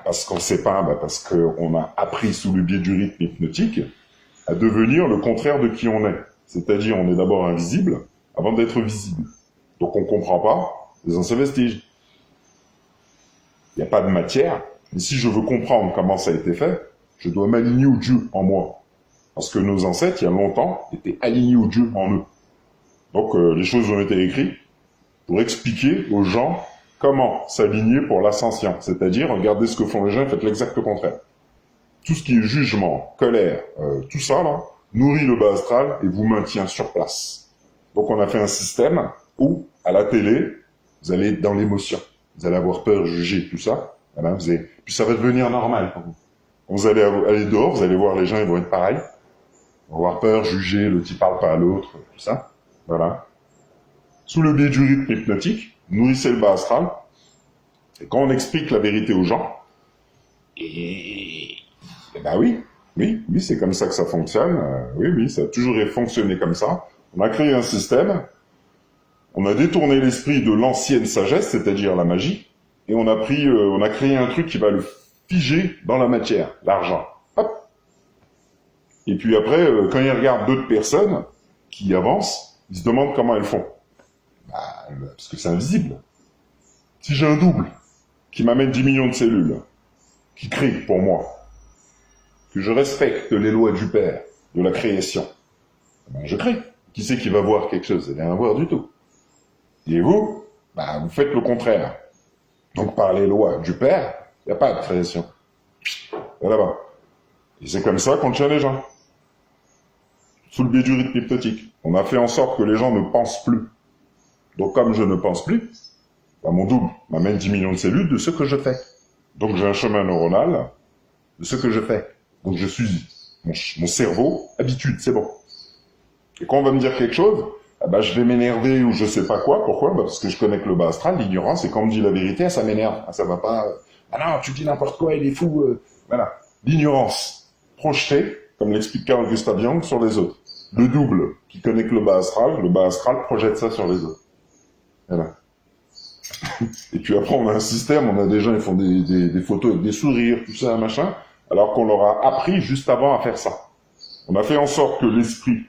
Parce qu'on ne sait pas, parce qu'on a appris sous le biais du rythme hypnotique à devenir le contraire de qui on est. C'est-à-dire, on est d'abord invisible avant d'être visible. Donc on ne comprend pas les anciens vestiges. Il n'y a pas de matière, mais si je veux comprendre comment ça a été fait, je dois m'aligner au Dieu en moi. Parce que nos ancêtres, il y a longtemps, étaient alignés au Dieu en eux. Donc les choses ont été écrites pour expliquer aux gens comment s'aligner pour l'ascension. C'est-à-dire, regardez ce que font les gens et faites l'exact contraire. Tout ce qui est jugement, colère, tout ça, là, nourrit le bas astral et vous maintient sur place. Donc on a fait un système où, à la télé, vous allez être dans l'émotion. Vous allez avoir peur, juger, tout ça. Voilà, puis ça va devenir normal pour vous. Quand vous allez aller dehors, vous allez voir les gens, ils vont être pareils. Ils vont avoir peur, juger, l'autre il parle pas à l'autre, tout ça. Voilà. Sous le biais du rythme hypnotique, nourrissez le bas astral. Et quand on explique la vérité aux gens, et ben oui, c'est comme ça que ça fonctionne. Oui, ça a toujours fonctionné comme ça. On a créé un système, on a détourné l'esprit de l'ancienne sagesse, c'est-à-dire la magie, et on a créé un truc qui va le figer dans la matière, l'argent. Hop. Et puis après, quand ils regardent d'autres personnes qui avancent, ils se demandent comment elles font. Parce que c'est invisible. Si j'ai un double qui m'amène 10 millions de cellules, qui crée pour moi, que je respecte les lois du Père, de la création, je crée. Qui c'est qui va voir quelque chose? Il n'y a rien à voir du tout. Et vous, vous faites le contraire. Donc par les lois du Père, il n'y a pas de création. Et là-bas. Et c'est comme ça qu'on tient les gens. Sous le biais du rythme hypnotique. On a fait en sorte que les gens ne pensent plus. Donc comme je ne pense plus, mon double m'amène 10 millions de cellules de ce que je fais. Donc j'ai un chemin neuronal de ce que je fais. Donc je suis mon cerveau, habitude, c'est bon. Et quand on va me dire quelque chose, je vais m'énerver ou je sais pas quoi. Pourquoi? Parce que je connais que le bas astral, l'ignorance, et quand on me dit la vérité, ça m'énerve. Ça va pas... non, tu dis n'importe quoi, il est fou. Voilà. L'ignorance projetée, comme l'explique Carl Gustav Jung, sur les autres. Le double qui connaît que le bas astral projette ça sur les autres. Voilà. Et puis après, on a un système, on a des gens, ils font des photos avec des sourires, tout ça, machin. alors qu'on leur a appris juste avant à faire ça. On a fait en sorte que l'esprit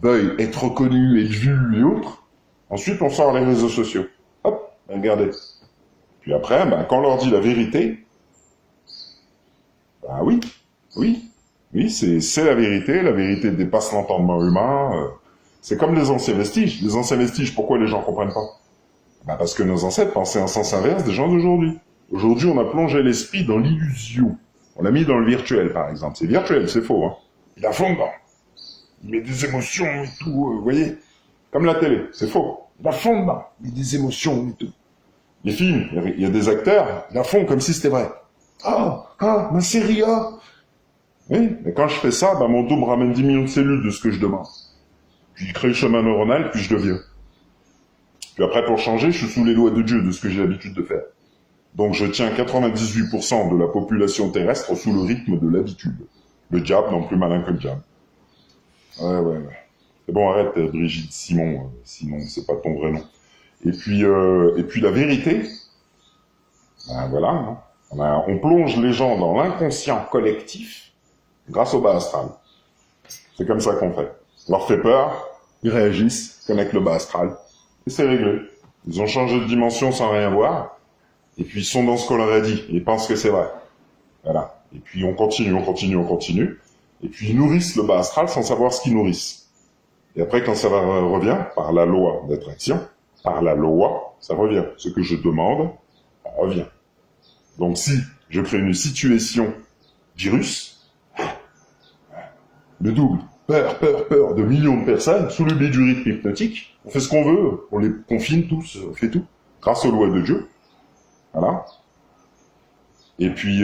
veuille être reconnu, être vu et autres. Ensuite, on sort les réseaux sociaux. Hop, regardez. Puis après, quand on leur dit la vérité, oui, oui, oui, c'est la vérité dépasse l'entendement humain. C'est comme les anciens vestiges. Les anciens vestiges, pourquoi les gens comprennent pas? Parce que nos ancêtres pensaient en sens inverse des gens d'aujourd'hui. Aujourd'hui, on a plongé l'esprit dans l'illusion. On l'a mis dans le virtuel, par exemple. C'est virtuel, c'est faux, hein. Il a fond dedans. Il met des émotions et tout, vous voyez. Comme la télé, c'est faux. Il a fond dedans. Il met des émotions et tout. Les films, il y a des acteurs, ils la font comme si c'était vrai. Ma série, Oui, mais quand je fais ça, mon dos me ramène 10 millions de cellules de ce que je demande. Puis il crée le chemin neuronal, puis je deviens. Puis après, pour changer, je suis sous les lois de Dieu, de ce que j'ai l'habitude de faire. Donc je tiens 98% de la population terrestre sous le rythme de l'habitude. Le diable non plus malin que le diable. Ouais. C'est bon, arrête, Brigitte Simon, sinon c'est pas ton vrai nom. Et puis la vérité, voilà, hein. On plonge les gens dans l'inconscient collectif grâce au bas astral. C'est comme ça qu'on fait. On leur fait peur, ils réagissent, connectent le bas astral, et c'est réglé. Ils ont changé de dimension sans rien voir, et puis ils sont dans ce qu'on leur a dit, et ils pensent que c'est vrai. Voilà. Et puis on continue, et puis ils nourrissent le bas astral sans savoir ce qu'ils nourrissent. Et après, quand ça revient, par la loi d'attraction, par la loi, ça revient. Ce que je demande, revient. Donc si je crée une situation virus, le double, peur de millions de personnes, sous le biais du rythme hypnotique, on fait ce qu'on veut, on les confine tous, on fait tout, grâce aux lois de Dieu. Voilà. Et puis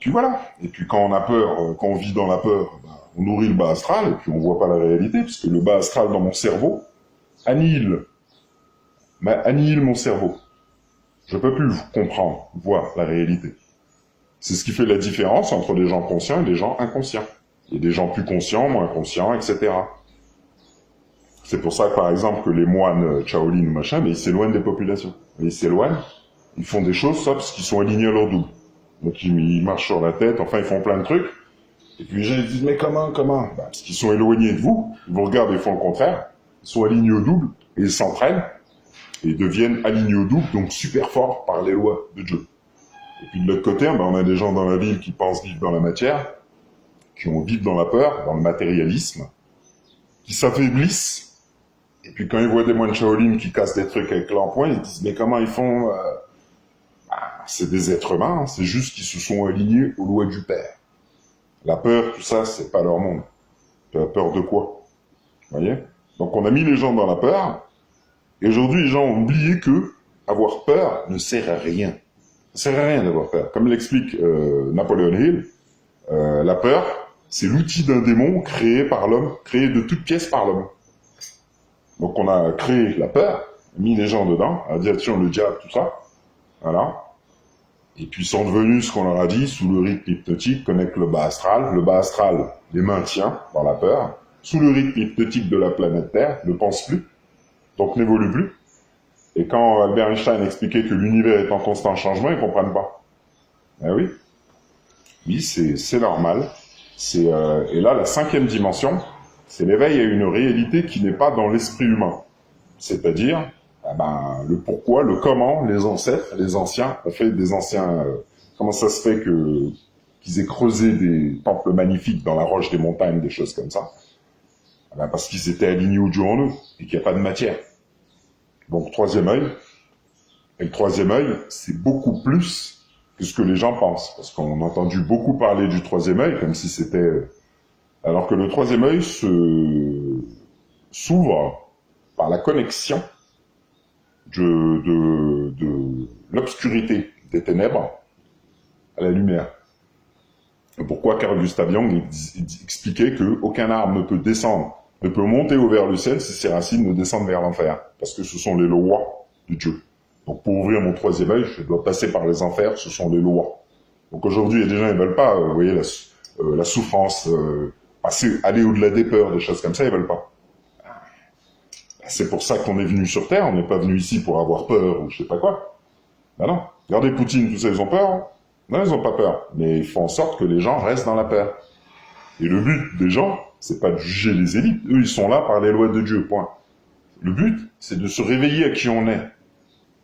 voilà. Et puis quand on a peur, quand on vit dans la peur, on nourrit le bas astral, et puis on voit pas la réalité, puisque le bas astral dans mon cerveau annihile mon cerveau. Je peux plus comprendre, voir la réalité. C'est ce qui fait la différence entre les gens conscients et les gens inconscients. Il y a des gens plus conscients, moins conscients, etc. C'est pour ça, par exemple, que les moines Shaolin ou machin, ils s'éloignent des populations. Ils s'éloignent, ils font des choses, ça, parce qu'ils sont alignés à leur double. Donc ils marchent sur la tête, enfin ils font plein de trucs. Et puis les gens ils disent, mais comment parce qu'ils sont éloignés de vous, ils vous regardent et font le contraire. Ils sont alignés au double, et ils s'entraînent, et deviennent alignés au double, donc super forts par les lois de Dieu. Et puis de l'autre côté, on a des gens dans la ville qui pensent vivre dans la matière, qui vivent dans la peur, dans le matérialisme, qui s'affaiblissent. Et puis quand ils voient des moines Shaolin qui cassent des trucs avec l'empoing, ils disent, mais comment ils font c'est des êtres humains, c'est juste qu'ils se sont alignés aux lois du Père. La peur, tout ça, c'est pas leur monde. Peur de quoi? Vous voyez? Donc on a mis les gens dans la peur, et aujourd'hui les gens ont oublié que avoir peur ne sert à rien. Ça sert à rien d'avoir peur. Comme l'explique Napoleon Hill, la peur, c'est l'outil d'un démon créé par l'homme, créé de toutes pièces par l'homme. Donc on a créé la peur, mis les gens dedans, a dit attention, le diable, tout ça, voilà. Et puis ils sont devenus ce qu'on leur a dit, sous le rythme hypnotique, connectent le bas astral les maintient dans la peur, sous le rythme hypnotique de la planète Terre, ne pense plus, donc n'évolue plus. Et quand Albert Einstein expliquait que l'univers est en constant changement, ils comprennent pas. Eh oui. Oui, c'est normal. Et là, la 5e dimension, c'est l'éveil à une réalité qui n'est pas dans l'esprit humain. C'est-à-dire, le pourquoi, le comment, les ancêtres, les anciens, ont fait des anciens... comment ça se fait qu'ils aient creusé des temples magnifiques dans la roche des montagnes, des choses comme ça? Parce qu'ils étaient alignés au Dieu en eux, et qu'il n'y a pas de matière. Donc, 3e œil. Et le 3e œil, c'est beaucoup plus que ce que les gens pensent. Parce qu'on a entendu beaucoup parler du 3e œil, comme si c'était... Alors que le 3e œil s'ouvre par la connexion de l'obscurité des ténèbres à la lumière. Et pourquoi Carl Gustav Jung expliquait qu'aucun arbre ne peut descendre, ne peut monter vers le ciel si ses racines ne descendent vers l'enfer. Parce que ce sont les lois de Dieu. Donc pour ouvrir mon 3e œil, je dois passer par les enfers, ce sont les lois. Donc aujourd'hui, il y a des gens qui ne veulent pas, vous voyez, la souffrance, aller au-delà des peurs, des choses comme ça, ils veulent pas. C'est pour ça qu'on est venu sur Terre, on n'est pas venu ici pour avoir peur ou je sais pas quoi. Ben non. Regardez Poutine, tout ça, ils ont peur. Hein. Non, ils n'ont pas peur, mais ils font en sorte que les gens restent dans la peur. Et le but des gens, c'est pas de juger les élites. Eux, ils sont là par les lois de Dieu, point. Le but, c'est de se réveiller à qui on est.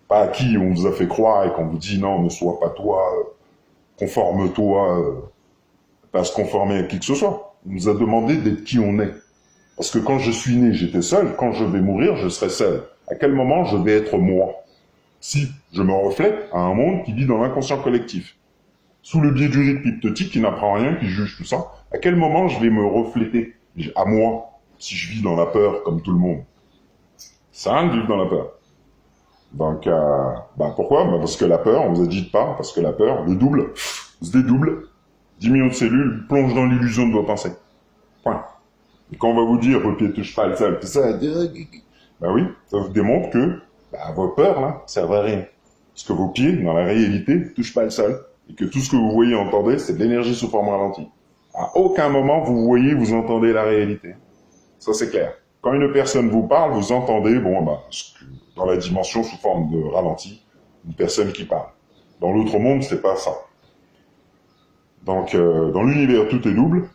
Pas à qui on vous a fait croire et qu'on vous dit non, ne sois pas toi, conforme-toi, pas se conformer à qui que ce soit. On nous a demandé d'être qui on est. Parce que quand je suis né, j'étais seul. Quand je vais mourir, je serai seul. À quel moment je vais être moi? Si je me reflète à un monde qui vit dans l'inconscient collectif, sous le biais du rythme hypnotique qui n'apprend rien, qui juge tout ça, à quel moment je vais me refléter à moi, si je vis dans la peur comme tout le monde? Ça sert à rien de vivre dans la peur. Donc, pourquoi? Parce que la peur, on vous a dit de pas, parce que la peur, le double, se dédouble, 10 millions de cellules plongent dans l'illusion de vos pensées. Point. Et quand on va vous dire, vos pieds touchent pas le sol, tout ça, oui, ça vous démontre que vos peurs, là, servent à rien. Parce que vos pieds, dans la réalité, touchent pas le sol. Et que tout ce que vous voyez et entendez, c'est de l'énergie sous forme ralentie. À aucun moment, vous voyez, vous entendez la réalité. Ça, c'est clair. Quand une personne vous parle, vous entendez, dans la dimension sous forme de ralenti, une personne qui parle. Dans l'autre monde, c'est pas ça. Donc, dans l'univers, tout est double.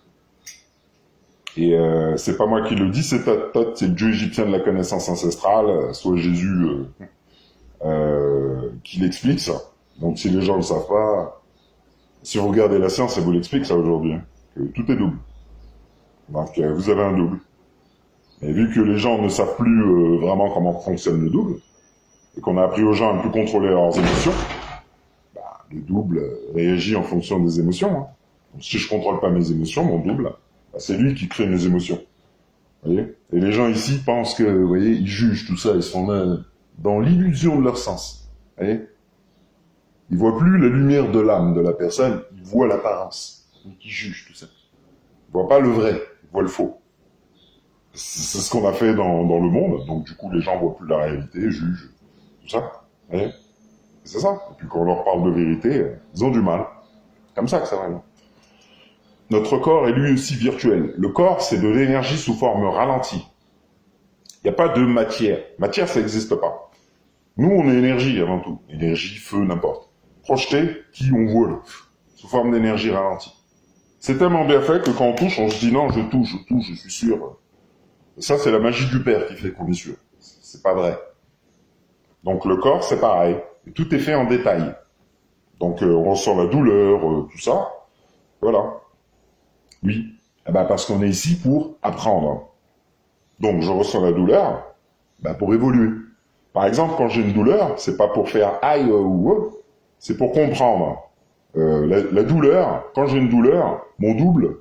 Et c'est pas moi qui le dis, c'est Tot, c'est le dieu égyptien de la connaissance ancestrale, soit Jésus qui l'explique ça. Donc, si les gens le savent pas, si vous regardez la science, ça vous l'explique ça aujourd'hui, hein, que tout est double. Donc, vous avez un double. Et vu que les gens ne savent plus vraiment comment fonctionne le double, et qu'on a appris aux gens à ne plus contrôler leurs émotions, le double réagit en fonction des émotions. Hein. Donc, si je contrôle pas mes émotions, mon double, c'est lui qui crée mes émotions. Vous voyez? Et les gens ici pensent que, vous voyez, ils jugent tout ça, ils sont là dans l'illusion de leur sens. Vous voyez? Ils voient plus la lumière de l'âme de la personne, ils voient l'apparence. Donc ils jugent tout ça. Ils voient pas le vrai, ils voient le faux. C'est ce qu'on a fait dans le monde, donc du coup les gens voient plus la réalité, jugent, tout ça. Vous voyez? C'est ça. Et puis quand on leur parle de vérité, ils ont du mal. Comme ça que ça va. Notre corps est lui aussi virtuel. Le corps, c'est de l'énergie sous forme ralentie. Il n'y a pas de matière. Matière, ça n'existe pas. Nous, on est énergie avant tout. Énergie, feu, n'importe. Projeté, qui on voit, sous forme d'énergie ralentie. C'est tellement bien fait que quand on touche, on se dit non, je touche, je suis sûr. Et ça, c'est la magie du Père qui fait qu'on est sûr. C'est pas vrai. Donc le corps, c'est pareil. Et tout est fait en détail. Donc on ressent la douleur, tout ça. Voilà. Oui. Parce qu'on est ici pour apprendre. Donc je ressens la douleur, pour évoluer. Par exemple, quand j'ai une douleur, c'est pas pour faire aïe ou c'est pour comprendre. La douleur, quand j'ai une douleur, mon double,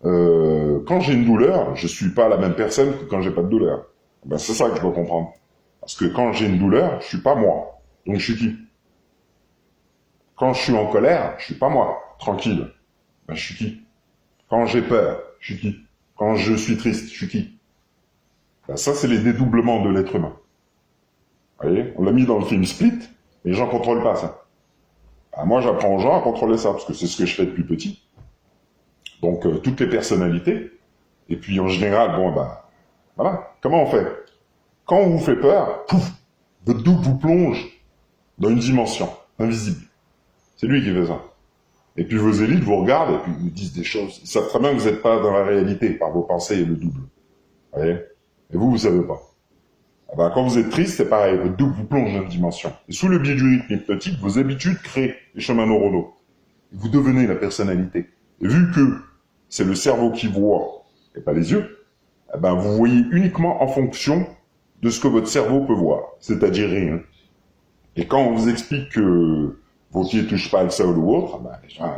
quand j'ai une douleur, je suis pas la même personne que quand j'ai pas de douleur. C'est ça que je dois comprendre. Parce que quand j'ai une douleur, je suis pas moi. Donc je suis qui? Quand je suis en colère, je suis pas moi. Tranquille. Je suis qui? Quand j'ai peur, je suis qui? Quand je suis triste, je suis qui? Ça, c'est les dédoublements de l'être humain. Vous voyez? On l'a mis dans le film Split, et les gens contrôlent pas ça. Moi, j'apprends aux gens à contrôler ça, parce que c'est ce que je fais depuis petit. Donc, toutes les personnalités. Et puis, en général, voilà. Comment on fait? Quand on vous fait peur, pouf, votre double vous plonge dans une dimension invisible. C'est lui qui fait ça. Et puis vos élites vous regardent et puis vous disent des choses. Ils savent très bien que vous n'êtes pas dans la réalité par vos pensées et le double. Vous voyez? Et vous savez pas. Quand vous êtes triste, c'est pareil. Votre double vous plonge dans une dimension. Et sous le biais du rythme hypnotique, vos habitudes créent les chemins neuronaux. Et vous devenez la personnalité. Et vu que c'est le cerveau qui voit et pas les yeux, vous voyez uniquement en fonction de ce que votre cerveau peut voir. C'est-à-dire rien. Et quand on vous explique que vos pieds touchent pas le sol ou autre, les gens,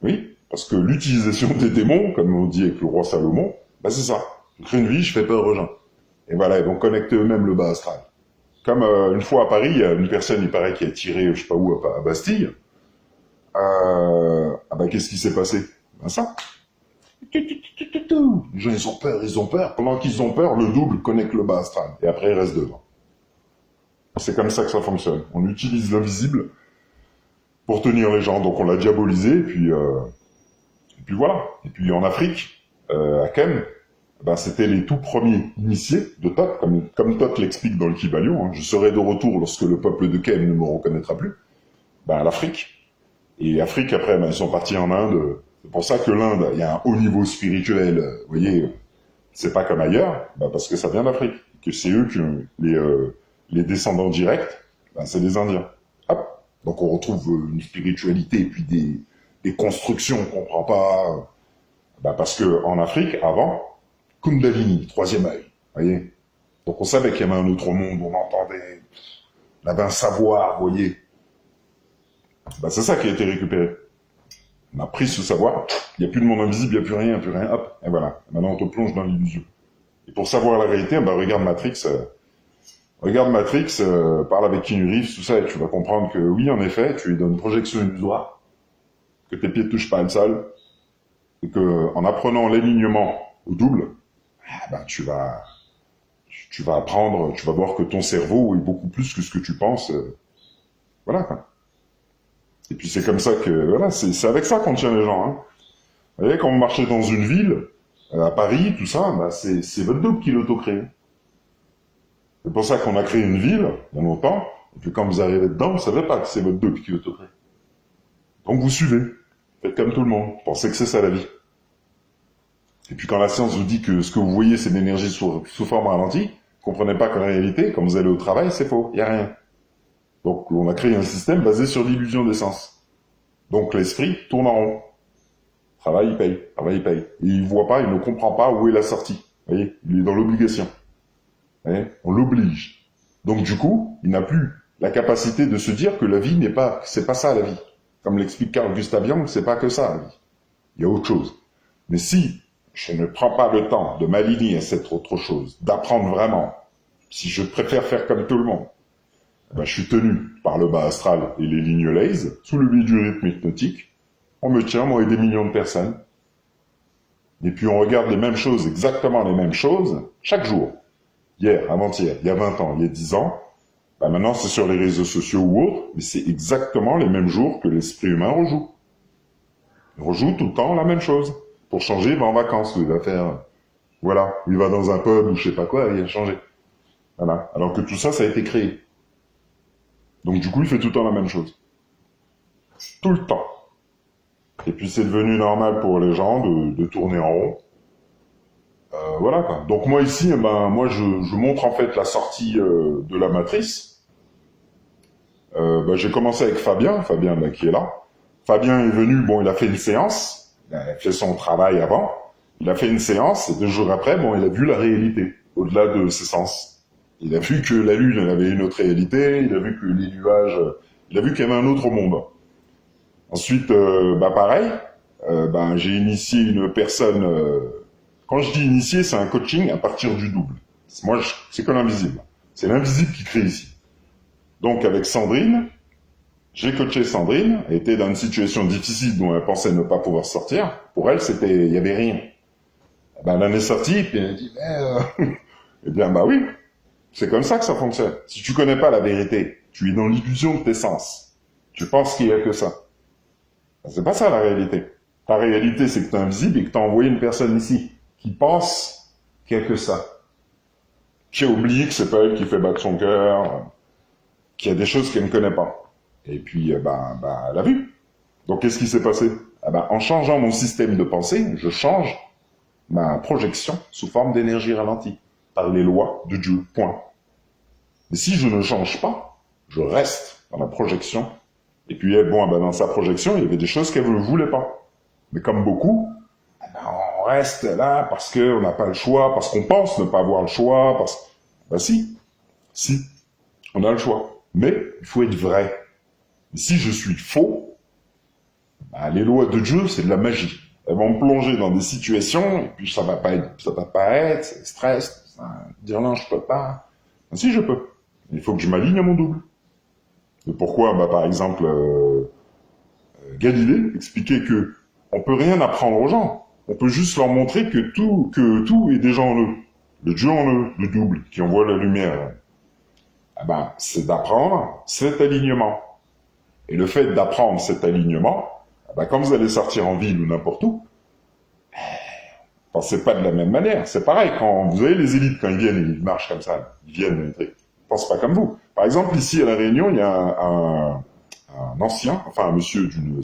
oui, parce que l'utilisation des démons, comme on dit avec le roi Salomon, c'est ça. Je crée une vie, je fais peur aux gens. Et voilà, ils vont connecter eux-mêmes le bas astral. Comme une fois à Paris, il y a une personne, il paraît, qui a tiré, je sais pas où, à Bastille. Qu'est-ce qui s'est passé? Ça. Les gens, ils ont peur. Pendant qu'ils ont peur, le double connecte le bas astral. Et après, il reste devant. C'est comme ça que ça fonctionne. On utilise l'invisible pour tenir les gens. Donc on l'a diabolisé, et puis voilà. Et puis en Afrique, à Kem, c'était les tout premiers initiés de Tot, comme Tot l'explique dans le Kybalion. Je serai de retour lorsque le peuple de Kem ne me reconnaîtra plus. Ben, l'Afrique. Et Afrique, après, ben, ils sont partis en Inde. C'est pour ça que l'Inde, il y a un haut niveau spirituel, vous voyez, c'est pas comme ailleurs, ben, parce que ça vient d'Afrique. Que c'est eux qui ont les descendants directs, ben, c'est les Indiens. Hop. Donc on retrouve une spiritualité et puis des constructions qu'on comprend pas. Ben, parce que en Afrique, avant, Kundalini, troisième œil, vous voyez. Donc on savait qu'il y avait un autre monde, on entendait, on avait un savoir, vous voyez. Ben, c'est ça qui a été récupéré. On a pris ce savoir, il n'y a plus de monde invisible, il n'y a plus rien, hop, et voilà. Maintenant on te plonge dans l'illusion. Et pour savoir la réalité, ben, regarde Matrix, parle avec Keanu Reeves, tout ça, et tu vas comprendre que oui, en effet, tu es dans une projection illusoire, que tes pieds ne touchent pas le sol, et que en apprenant l'alignement au double, ben, tu vas apprendre, tu vas voir que ton cerveau est beaucoup plus que ce que tu penses. Voilà, quoi. Et puis c'est comme ça que, voilà, c'est avec ça qu'on tient les gens. Hein. Vous voyez, quand vous marchez dans une ville, à Paris, tout ça, bah c'est votre double qui l'auto-crée. C'est pour ça qu'on a créé une ville, il y a longtemps, et puis quand vous arrivez dedans, vous savez pas que c'est votre double qui l'auto-crée. Donc vous suivez. Faites comme tout le monde. Pensez que c'est ça la vie. Et puis quand la science vous dit que ce que vous voyez, c'est de l'énergie sous forme ralentie, comprenez pas qu'en réalité, quand vous allez au travail, c'est faux, il n'y a rien. Donc on a créé un système basé sur l'illusion des sens. Donc l'esprit tourne en rond. Travail, il paye. Et il voit pas, il ne comprend pas où est la sortie. Vous voyez, il est dans l'obligation. On l'oblige. Donc du coup, il n'a plus la capacité de se dire que la vie c'est pas ça la vie. Comme l'explique Carl Gustav Jung, c'est pas que ça la vie. Il y a autre chose. Mais si je ne prends pas le temps de m'aligner à cette autre chose, d'apprendre vraiment, si je préfère faire comme tout le monde, ben, je suis tenu par le bas astral et les lignes laser, sous le biais du rythme hypnotique. On me tient, moi et des millions de personnes. Et puis on regarde les mêmes choses, exactement les mêmes choses, chaque jour. Hier, avant-hier, il y a 20 ans, il y a 10 ans. Ben maintenant, c'est sur les réseaux sociaux ou autres, mais c'est exactement les mêmes jours que l'esprit humain rejoue. Il rejoue tout le temps la même chose. Pour changer, il va en vacances, il va faire... Voilà, il va dans un pub ou je sais pas quoi, il va changer. Voilà. Alors que tout ça, ça a été créé. Donc du coup, il fait tout le temps la même chose. Tout le temps. Et puis c'est devenu normal pour les gens de tourner en rond. Voilà quoi. Donc moi ici, moi je montre en fait la sortie de la matrice. J'ai commencé avec Fabien qui est là. Fabien est venu, il a fait une séance. Il a fait son travail avant. Il a fait une séance et 2 jours après, il a vu la réalité, au-delà de ses sens. Il a vu que la Lune, elle avait une autre réalité. Il a vu que les nuages, il a vu qu'il y avait un autre monde. Ensuite, pareil, j'ai initié une personne. Quand je dis initier, c'est un coaching à partir du double. Moi, c'est que l'invisible. C'est l'invisible qui crée ici. Donc, avec Sandrine, j'ai coaché Sandrine. Elle était dans une situation difficile dont elle pensait ne pas pouvoir sortir. Pour elle, il y avait rien. Elle en est sortie, puis elle a dit, eh bien, oui, c'est comme ça que ça fonctionne. Si tu connais pas la vérité, tu es dans l'illusion de tes sens. Tu penses qu'il y a que ça. C'est pas ça la réalité. Ta réalité, c'est que tu es invisible et que tu as envoyé une personne ici qui pense qu'il n'y a que ça. Qui a oublié que c'est pas elle qui fait battre son cœur, qu'il y a des choses qu'elle ne connaît pas. Et puis, elle a vu. Donc, qu'est-ce qui s'est passé? En changeant mon système de pensée, je change ma projection sous forme d'énergie ralentie, par les lois de Dieu, point. Mais si je ne change pas, je reste dans la projection. Et puis, dans sa projection, il y avait des choses qu'elle ne voulait pas. Mais comme beaucoup, on reste là parce qu'on n'a pas le choix, parce qu'on pense ne pas avoir le choix, si, on a le choix. Mais il faut être vrai. Et si je suis faux, les lois de Dieu, c'est de la magie. Elles vont me plonger dans des situations, et puis ça va pas être, c'est stress, dire non, je peux pas. Si, je peux. Il faut que je m'aligne à mon double. Et pourquoi par exemple, Galilée expliquait que on peut rien apprendre aux gens. On peut juste leur montrer que tout est déjà en eux. Le Dieu en eux, le double, qui envoie la lumière. C'est d'apprendre cet alignement. Et le fait d'apprendre cet alignement, quand vous allez sortir en ville ou n'importe où, pensez pas de la même manière. C'est pareil, quand vous avez les élites, quand ils viennent, ils marchent comme ça. Ils viennent, ils pensent pas comme vous. Par exemple, ici à La Réunion, il y a un ancien, enfin un monsieur d'un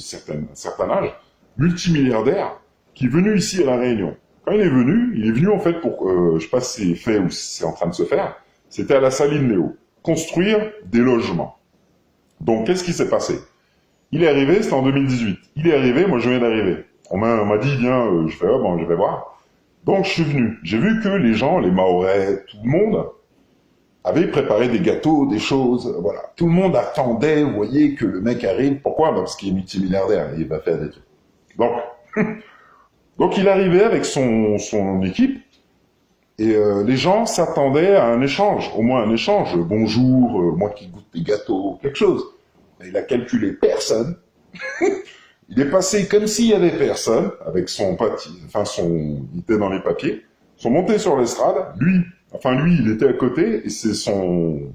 certain âge, multimilliardaire, qui est venu ici à La Réunion. Quand il est venu en fait pour, je sais pas si c'est fait ou si c'est en train de se faire, c'était à la Saline Léo, construire des logements. Donc qu'est-ce qui s'est passé? Il est arrivé, c'était en 2018. Il est arrivé, moi je viens d'arriver. On m'a dit, viens, je fais, oh bon, je vais voir. Donc je suis venu. J'ai vu que les gens, les Mahorais, tout le monde, avait préparé des gâteaux, des choses, voilà. Tout le monde attendait, vous voyez, que le mec arrive. Pourquoi? Parce qu'il est multimilliardaire, il va faire des trucs. Donc, donc il arrivait avec son équipe, et les gens s'attendaient à un échange, au moins un échange. Bonjour, moi qui goûte des gâteaux, quelque chose. Mais il a calculé personne. Il est passé comme s'il y avait personne, avec son pote, il était dans les papiers, ils sont montés sur l'estrade, lui, il était à côté, et c'est son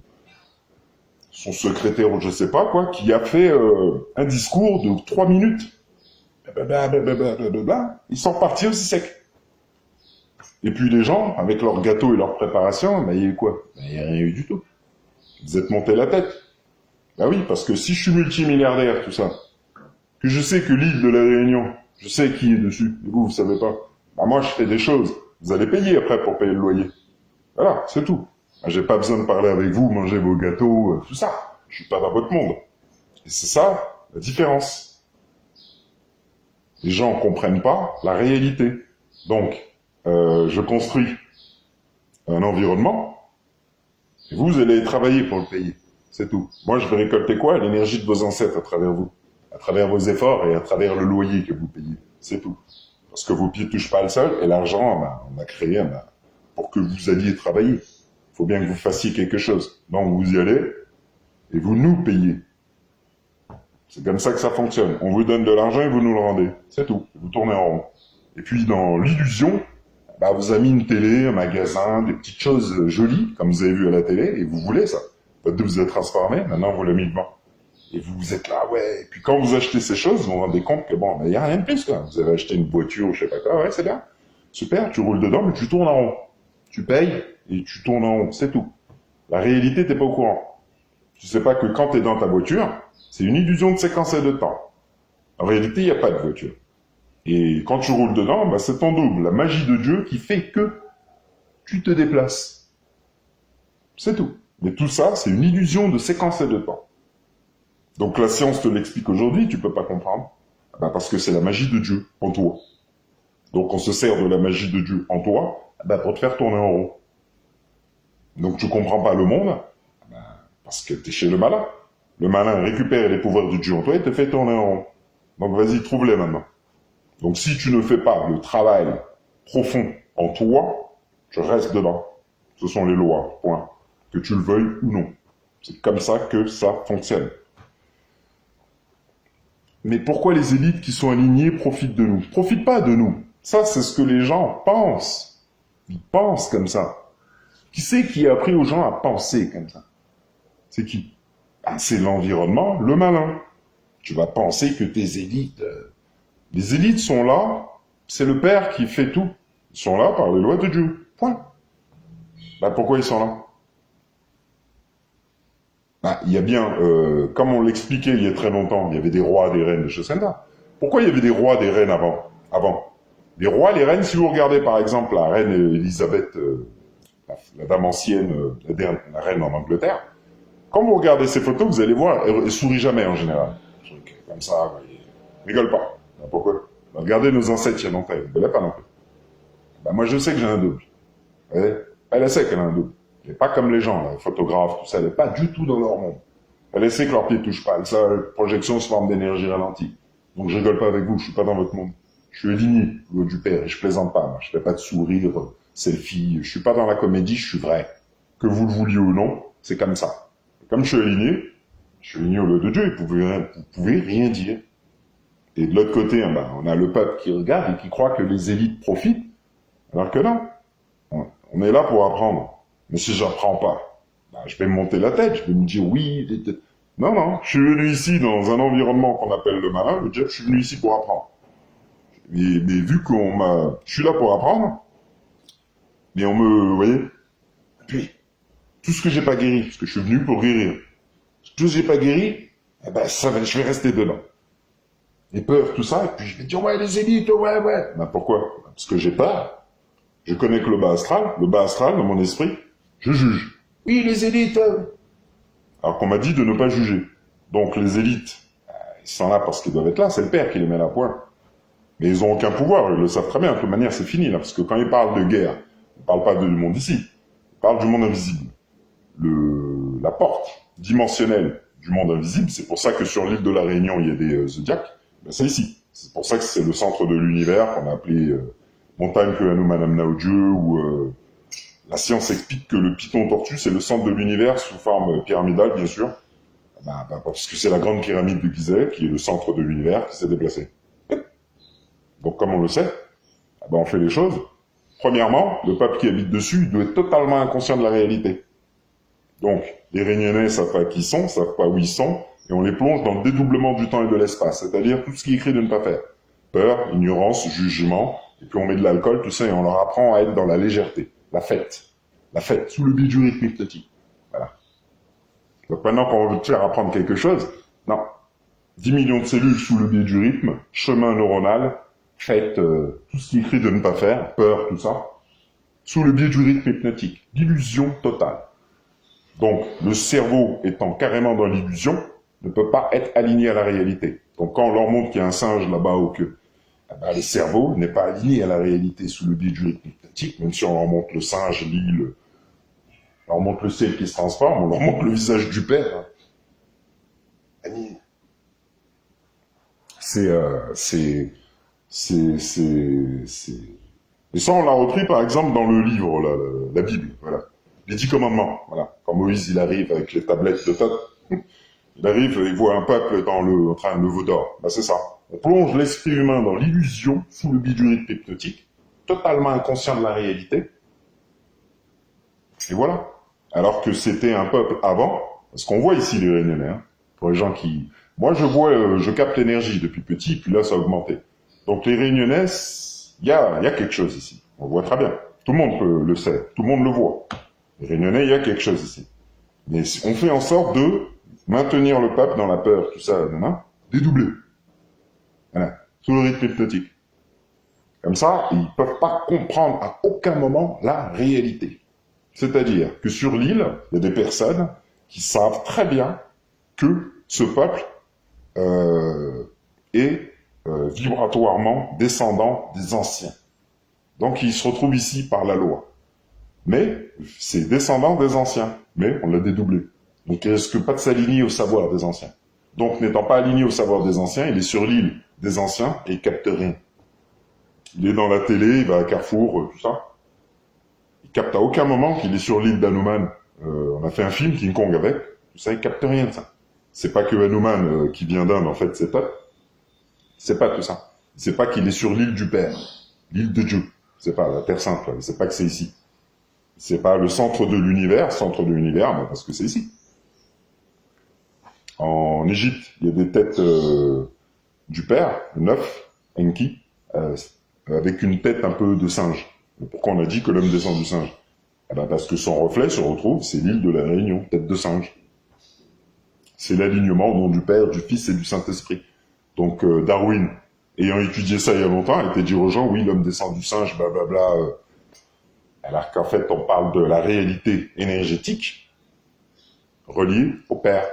secrétaire ou je sais pas quoi, qui a fait un discours de 3 minutes. Ils sont repartis aussi sec. Et puis les gens, avec leurs gâteaux et leur préparation, il y a eu quoi? Il n'y a rien eu du tout. Vous êtes monté la tête. Bah oui, parce que si je suis multimilliardaire, tout ça, que je sais que l'île de la Réunion, je sais qui est dessus, et vous savez pas, bah moi je fais des choses. Vous allez payer après pour payer le loyer. Voilà, c'est tout. J'ai pas besoin de parler avec vous, manger vos gâteaux, tout ça. Je suis pas dans votre monde. Et c'est ça, la différence. Les gens comprennent pas la réalité. Donc, je construis un environnement, et vous allez travailler pour le payer. C'est tout. Moi, je vais récolter quoi? L'énergie de vos ancêtres à travers vous. À travers vos efforts et à travers le loyer que vous payez. C'est tout. Parce que vos pieds touchent pas le sol, et l'argent, on a créé pour que vous alliez travailler. Il faut bien que vous fassiez quelque chose. Donc, vous y allez, et vous nous payez. C'est comme ça que ça fonctionne. On vous donne de l'argent et vous nous le rendez. C'est tout. Vous tournez en rond. Et puis, dans l'illusion, vous avez mis une télé, un magasin, des petites choses jolies, comme vous avez vu à la télé, et vous voulez ça. Votre vie vous êtes transformé, maintenant vous l'avez mis devant. Et vous êtes là, ouais. Et puis quand vous achetez ces choses, vous vous rendez compte que bon, il n'y a rien de plus, quoi. Vous avez acheté une voiture, je sais pas quoi, ouais, c'est bien. Super, tu roules dedans, mais tu tournes en rond. Tu payes et tu tournes en rond, c'est tout. La réalité, t'es pas au courant. Tu sais pas que quand t'es dans ta voiture, c'est une illusion de séquence et de temps. En réalité, il n'y a pas de voiture. Et quand tu roules dedans, c'est ton double, la magie de Dieu qui fait que tu te déplaces. C'est tout. Mais tout ça, c'est une illusion de séquence et de temps. Donc la science te l'explique aujourd'hui, tu peux pas comprendre. Parce que c'est la magie de Dieu en toi. Donc on se sert de la magie de Dieu en toi pour te faire tourner en rond. Donc tu comprends pas le monde parce que tu es chez le malin. Le malin récupère les pouvoirs de Dieu en toi et te fait tourner en rond. Donc vas-y, trouve-les maintenant. Donc si tu ne fais pas le travail profond en toi, tu restes dedans. Ce sont les lois, point. Que tu le veuilles ou non. C'est comme ça que ça fonctionne. Mais pourquoi les élites qui sont alignées profitent de nous? Profitent pas de nous. Ça, c'est ce que les gens pensent. Ils pensent comme ça. Qui c'est qui a appris aux gens à penser comme ça? C'est qui? C'est l'environnement, le malin. Tu vas penser que tes élites... Les élites sont là, c'est le Père qui fait tout. Ils sont là par les lois de Dieu. Point. Pourquoi ils sont là? Il y a bien, comme on l'expliquait il y a très longtemps, il y avait des rois, des reines, des choses comme ça. Pourquoi il y avait des rois, des reines avant? Les rois, les reines, si vous regardez par exemple la reine Elisabeth, la dame ancienne, la reine en Angleterre, quand vous regardez ces photos, vous allez voir, elle sourit jamais en général. Comme ça, vous voyez, rigole pas. Pourquoi? Regardez nos ancêtres il y a longtemps, elle ne pas non plus. Moi je sais que j'ai un double. Elle sait qu'elle a un double. Elle n'est pas comme les gens, les photographes, tout ça, elle n'est pas du tout dans leur monde. Elle sait que leurs pieds ne touchent pas, sa projection se forme d'énergie ralentie. Donc je rigole pas avec vous, je suis pas dans votre monde. Je suis aligné, loi du Père, et je plaisante pas, moi. Je fais pas de sourire, selfie, je suis pas dans la comédie, je suis vrai. Que vous le vouliez ou non, c'est comme ça. Et comme je suis aligné au loi de Dieu, vous pouvez rien dire. Et de l'autre côté, on a le peuple qui regarde et qui croit que les élites profitent, alors que non. On est là pour apprendre. Mais si j'apprends pas, je vais me monter la tête, je vais me dire oui. Non, je suis venu ici dans un environnement qu'on appelle le malin, je suis venu ici pour apprendre. Mais vu je suis là pour apprendre, mais vous voyez, puis tout ce que j'ai pas guéri, parce que je suis venu pour guérir. Tout ce que j'ai pas guéri, eh ben, je vais rester dedans. Et peur, tout ça, et puis je vais dire, ouais, les élites, ouais, ouais. Ben, pourquoi? Parce que j'ai peur. Je connais que le bas astral, dans mon esprit, je juge. Oui, les élites. Alors qu'on m'a dit de ne pas juger. Donc les élites, ils sont là parce qu'ils doivent être là, c'est le père qui les met à point. Mais ils n'ont aucun pouvoir, ils le savent très bien, de toute manière c'est fini là, parce que quand ils parlent de guerre, ils ne parlent pas du monde ici, ils parlent du monde invisible. La porte dimensionnelle du monde invisible, c'est pour ça que sur l'île de la Réunion, il y a des zodiacs, ben, c'est ici. C'est pour ça que c'est le centre de l'univers qu'on a appelé montagne que Hanuman amena au Dieu, ou la science explique que le python tortue, c'est le centre de l'univers sous forme pyramidale, bien sûr, parce que c'est la grande pyramide de Gizeh, qui est le centre de l'univers, qui s'est déplacé. Donc, comme on le sait, on fait les choses. Premièrement, le peuple qui habite dessus, il doit être totalement inconscient de la réalité. Donc, les Réunionnais savent pas qui ils sont, savent pas où ils sont, et on les plonge dans le dédoublement du temps et de l'espace, c'est-à-dire tout ce qui est écrit de ne pas faire. Peur, ignorance, jugement, et puis on met de l'alcool, tout ça, et on leur apprend à être dans la légèreté, la fête, sous le biais du rythme hypnotique. Voilà. Donc maintenant, quand on veut te faire apprendre quelque chose, non. 10 millions de cellules sous le biais du rythme, chemin neuronal, faites tout ce qui est écrit de ne pas faire, peur, tout ça, sous le biais du rythme hypnotique. L'illusion totale. Donc, le cerveau étant carrément dans l'illusion, ne peut pas être aligné à la réalité. Donc, quand on leur montre qu'il y a un singe là-bas ou que le cerveau n'est pas aligné à la réalité sous le biais du rythme hypnotique, même si on leur montre le singe, l'île, on leur montre le ciel qui se transforme, on leur montre le visage du père. Et ça, on l'a repris, par exemple, dans le livre, là, la Bible, voilà. Les 10 commandements, voilà. Quand Moïse, il arrive avec les tablettes de Thoth, il arrive, il voit un peuple en train de veau d'or. Ben, c'est ça. On plonge l'esprit humain dans l'illusion, sous le biais du rythme hypnotique, totalement inconscient de la réalité. Et voilà. Alors que c'était un peuple avant, parce qu'on voit ici les Réunionnais, hein, pour les gens qui... Moi, je vois, je capte l'énergie depuis petit, puis là, ça a augmenté. Donc, les Réunionnais, il y a quelque chose ici. On le voit très bien. Tout le monde le sait. Tout le monde le voit. Les Réunionnais, il y a quelque chose ici. Mais on fait en sorte de maintenir le peuple dans la peur, tout ça, dédoubler. Voilà. Sous le rythme hypnotique. Comme ça, ils ne peuvent pas comprendre à aucun moment la réalité. C'est-à-dire que sur l'île, il y a des personnes qui savent très bien que ce peuple est vibratoirement descendant des anciens. Donc, il se retrouve ici par la loi. Mais c'est descendant des anciens, mais on l'a dédoublé. Donc, il risque pas de s'aligner au savoir des anciens. Donc, n'étant pas aligné au savoir des anciens, il est sur l'île des anciens et il capte rien. Il est dans la télé, il va à Carrefour, tout ça. Il capte à aucun moment qu'il est sur l'île d'Hanuman. On a fait un film, King Kong, avec. Tout ça, il capte rien de ça. C'est pas que Hanuman qui vient d'Inde, en fait, c'est pas. C'est pas tout ça. C'est pas qu'il est sur l'île du Père, l'île de Dieu. C'est pas la Terre Sainte, c'est pas que c'est ici. C'est pas le centre de l'univers, parce que c'est ici. En Égypte, il y a des têtes du Père, 9, Enki, avec une tête un peu de singe. Mais pourquoi on a dit que l'homme descend du singe? Parce que son reflet se retrouve, c'est l'île de la Réunion, tête de singe. C'est l'alignement au nom du Père, du Fils et du Saint-Esprit. Donc Darwin, ayant étudié ça il y a longtemps, a été dire aux gens, oui, l'homme descend du singe, blablabla. Alors qu'en fait, on parle de la réalité énergétique reliée au Père.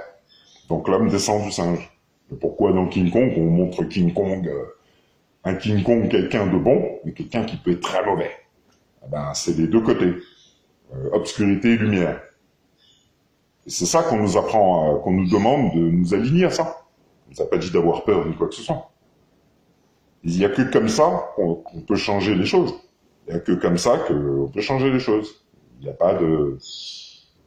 Donc l'homme descend du singe. Et pourquoi dans King Kong, on montre King Kong, un King Kong, quelqu'un de bon, mais quelqu'un qui peut être très mauvais? C'est des deux côtés. Obscurité et lumière. Et c'est ça qu'on nous apprend, qu'on nous demande de nous aligner à ça. On nous a pas dit d'avoir peur ni quoi que ce soit. Il n'y a que comme ça qu'on peut changer les choses. Il n'y a que comme ça qu'on peut changer les choses. Il n'y a pas de...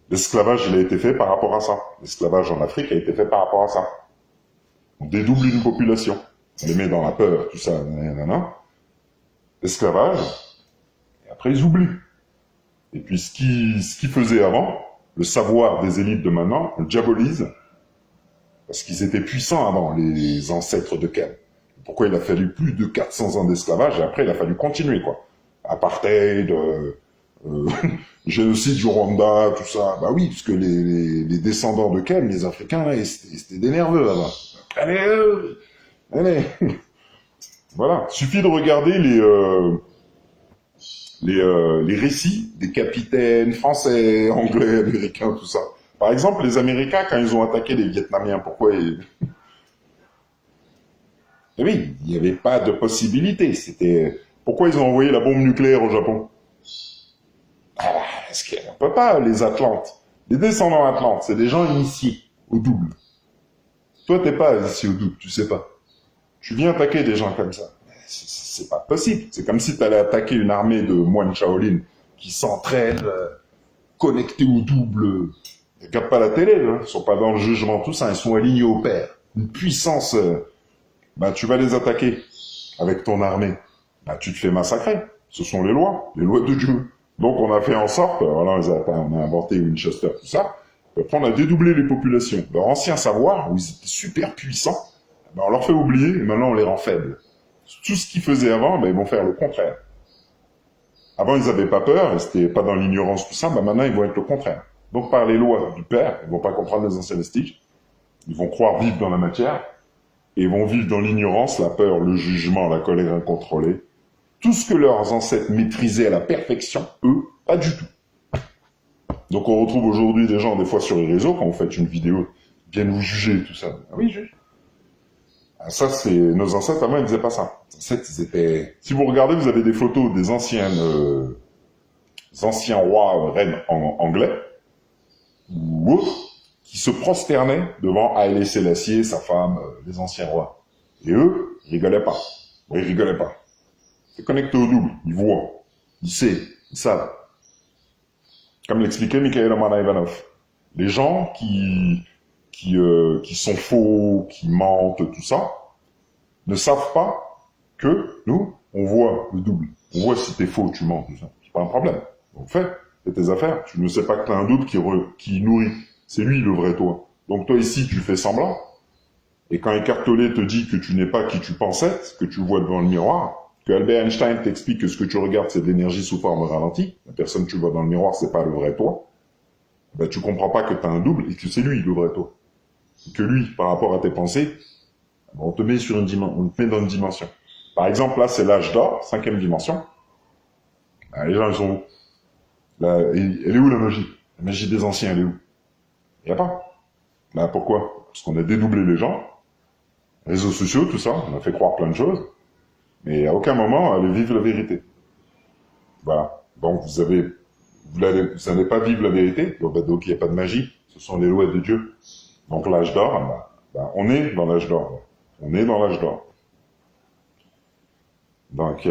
L'esclavage, il a été fait par rapport à ça. L'esclavage en Afrique a été fait par rapport à ça. On dédouble une population. On les met dans la peur, tout ça, nanana. L'esclavage, et après ils oublient. Et puis ce qu'ils faisaient avant, le savoir des élites de maintenant, on le diabolise, parce qu'ils étaient puissants avant, les ancêtres de Ken. Pourquoi il a fallu plus de 400 ans d'esclavage, et après il a fallu continuer, quoi. Apartheid, génocide du Rwanda, tout ça. Bah oui, parce que les descendants de Kem, les Africains, là, c'était des nerveux là-bas. Allez, allez. Voilà. Suffit de regarder les récits des capitaines français, anglais, américains, tout ça. Par exemple, les Américains, quand ils ont attaqué les Vietnamiens, pourquoi Eh oui, il n'y avait pas de possibilité. C'était pourquoi ils ont envoyé la bombe nucléaire au Japon? Ah, parce qu'on peut pas, les Atlantes. Les descendants Atlantes, c'est des gens initiés au double. Toi, t'es pas initié au double, tu sais pas. Tu viens attaquer des gens comme ça. C'est pas possible. C'est comme si tu allais attaquer une armée de moines Shaolin qui s'entraînent, connectés au double. Ils regardent pas la télé, là. Ils sont pas dans le jugement, tout ça. Ils sont alignés au père. Une puissance, bah, tu vas les attaquer avec ton armée. Bah, tu te fais massacrer. Ce sont les lois de Dieu. Donc, on a fait en sorte, voilà, on a inventé Winchester, tout ça. Après, on a dédoublé les populations. Leur ancien savoir, où ils étaient super puissants, ben, on leur fait oublier, et maintenant on les rend faibles. Tout ce qu'ils faisaient avant, ben, ils vont faire le contraire. Avant, ils n'avaient pas peur, ils n'étaient pas dans l'ignorance, tout ça, ben, maintenant, ils vont être le contraire. Donc, par les lois du Père, ils vont pas comprendre les anciens vestiges, ils vont croire vivre dans la matière, et ils vont vivre dans l'ignorance, la peur, le jugement, la colère incontrôlée. Tout ce que leurs ancêtres maîtrisaient à la perfection, eux, pas du tout. Donc, on retrouve aujourd'hui des gens, des fois sur les réseaux, quand vous faites une vidéo, ils viennent vous juger, tout ça. Ah oui, juge. Ah, ça, c'est nos ancêtres avant, ils disaient pas ça. Les ancêtres, ils étaient. Si vous regardez, vous avez des photos des anciens rois, reines anglais ou autres qui se prosternaient devant Haïlé Sélassié, sa femme, les anciens rois. Et eux, ils rigolaient pas. Ils rigolaient pas. C'est connecté au double. Ils voient, ils savent. Comme l'expliquait Mikhail Romanov. Les gens qui sont faux, qui mentent, tout ça, ne savent pas que nous, on voit le double. On voit si t'es faux, tu mens, tout ça. C'est pas un problème. Donc fais tes affaires. Tu ne sais pas que t'as un double qui nourrit. C'est lui le vrai toi. Donc toi ici, tu fais semblant. Et quand Eckhart Tolle te dit que tu n'es pas qui tu pensais, ce que tu vois devant le miroir, que Albert Einstein t'explique que ce que tu regardes, c'est de l'énergie sous forme ralentie, la personne que tu vois dans le miroir, c'est pas le vrai toi, ben, tu comprends pas que tu as un double et que c'est lui le vrai toi. Et que lui, par rapport à tes pensées, on te met sur on te met dans une dimension. Par exemple, là, c'est l'âge d'or, 5e dimension. Ben, les gens, ils sont où? Là, elle est où la magie? La magie des anciens, elle est où? Il n'y a pas. Ben, pourquoi? Parce qu'on a dédoublé les gens, réseaux sociaux, tout ça, on a fait croire plein de choses, mais à aucun moment, elle vive la vérité. Voilà. Donc, vous n'allez pas vivre la vérité, donc il n'y a pas de magie, ce sont les lois de Dieu. Donc l'âge d'or, on est dans l'âge d'or. On est dans l'âge d'or. Donc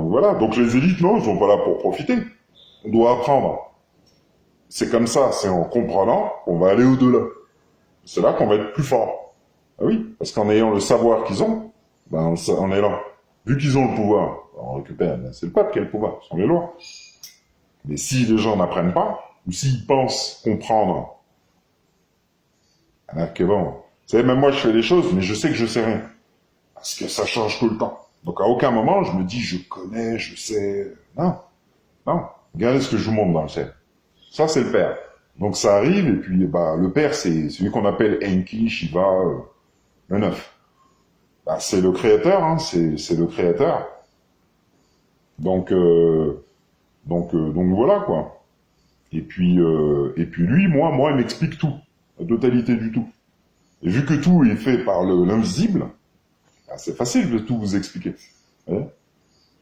voilà. Donc les élites, non, ils sont pas là pour profiter. On doit apprendre. C'est comme ça, c'est en comprenant qu'on va aller au-delà. C'est là qu'on va être plus fort. Ah oui, parce qu'en ayant le savoir qu'ils ont, ben on est là. Vu qu'ils ont le pouvoir, on récupère. Ben, c'est le peuple qui a le pouvoir, ce sont les lois. Mais si les gens n'apprennent pas, ou s'ils pensent comprendre, alors que bon, vous savez, même moi je fais des choses, mais je sais que je sais rien. Parce que ça change tout le temps. Donc à aucun moment je me dis je connais, je sais. Non, non. Regardez ce que je vous montre dans le ciel. Ça c'est le père. Donc ça arrive, et puis bah, le père c'est celui qu'on appelle Enki, Shiva, le 9. Bah, c'est le créateur, hein, c'est le créateur. Donc voilà quoi. Et puis lui, moi, il m'explique tout, la totalité du tout. Et vu que tout est fait par l'invisible, bah, c'est facile de tout vous expliquer. Hein.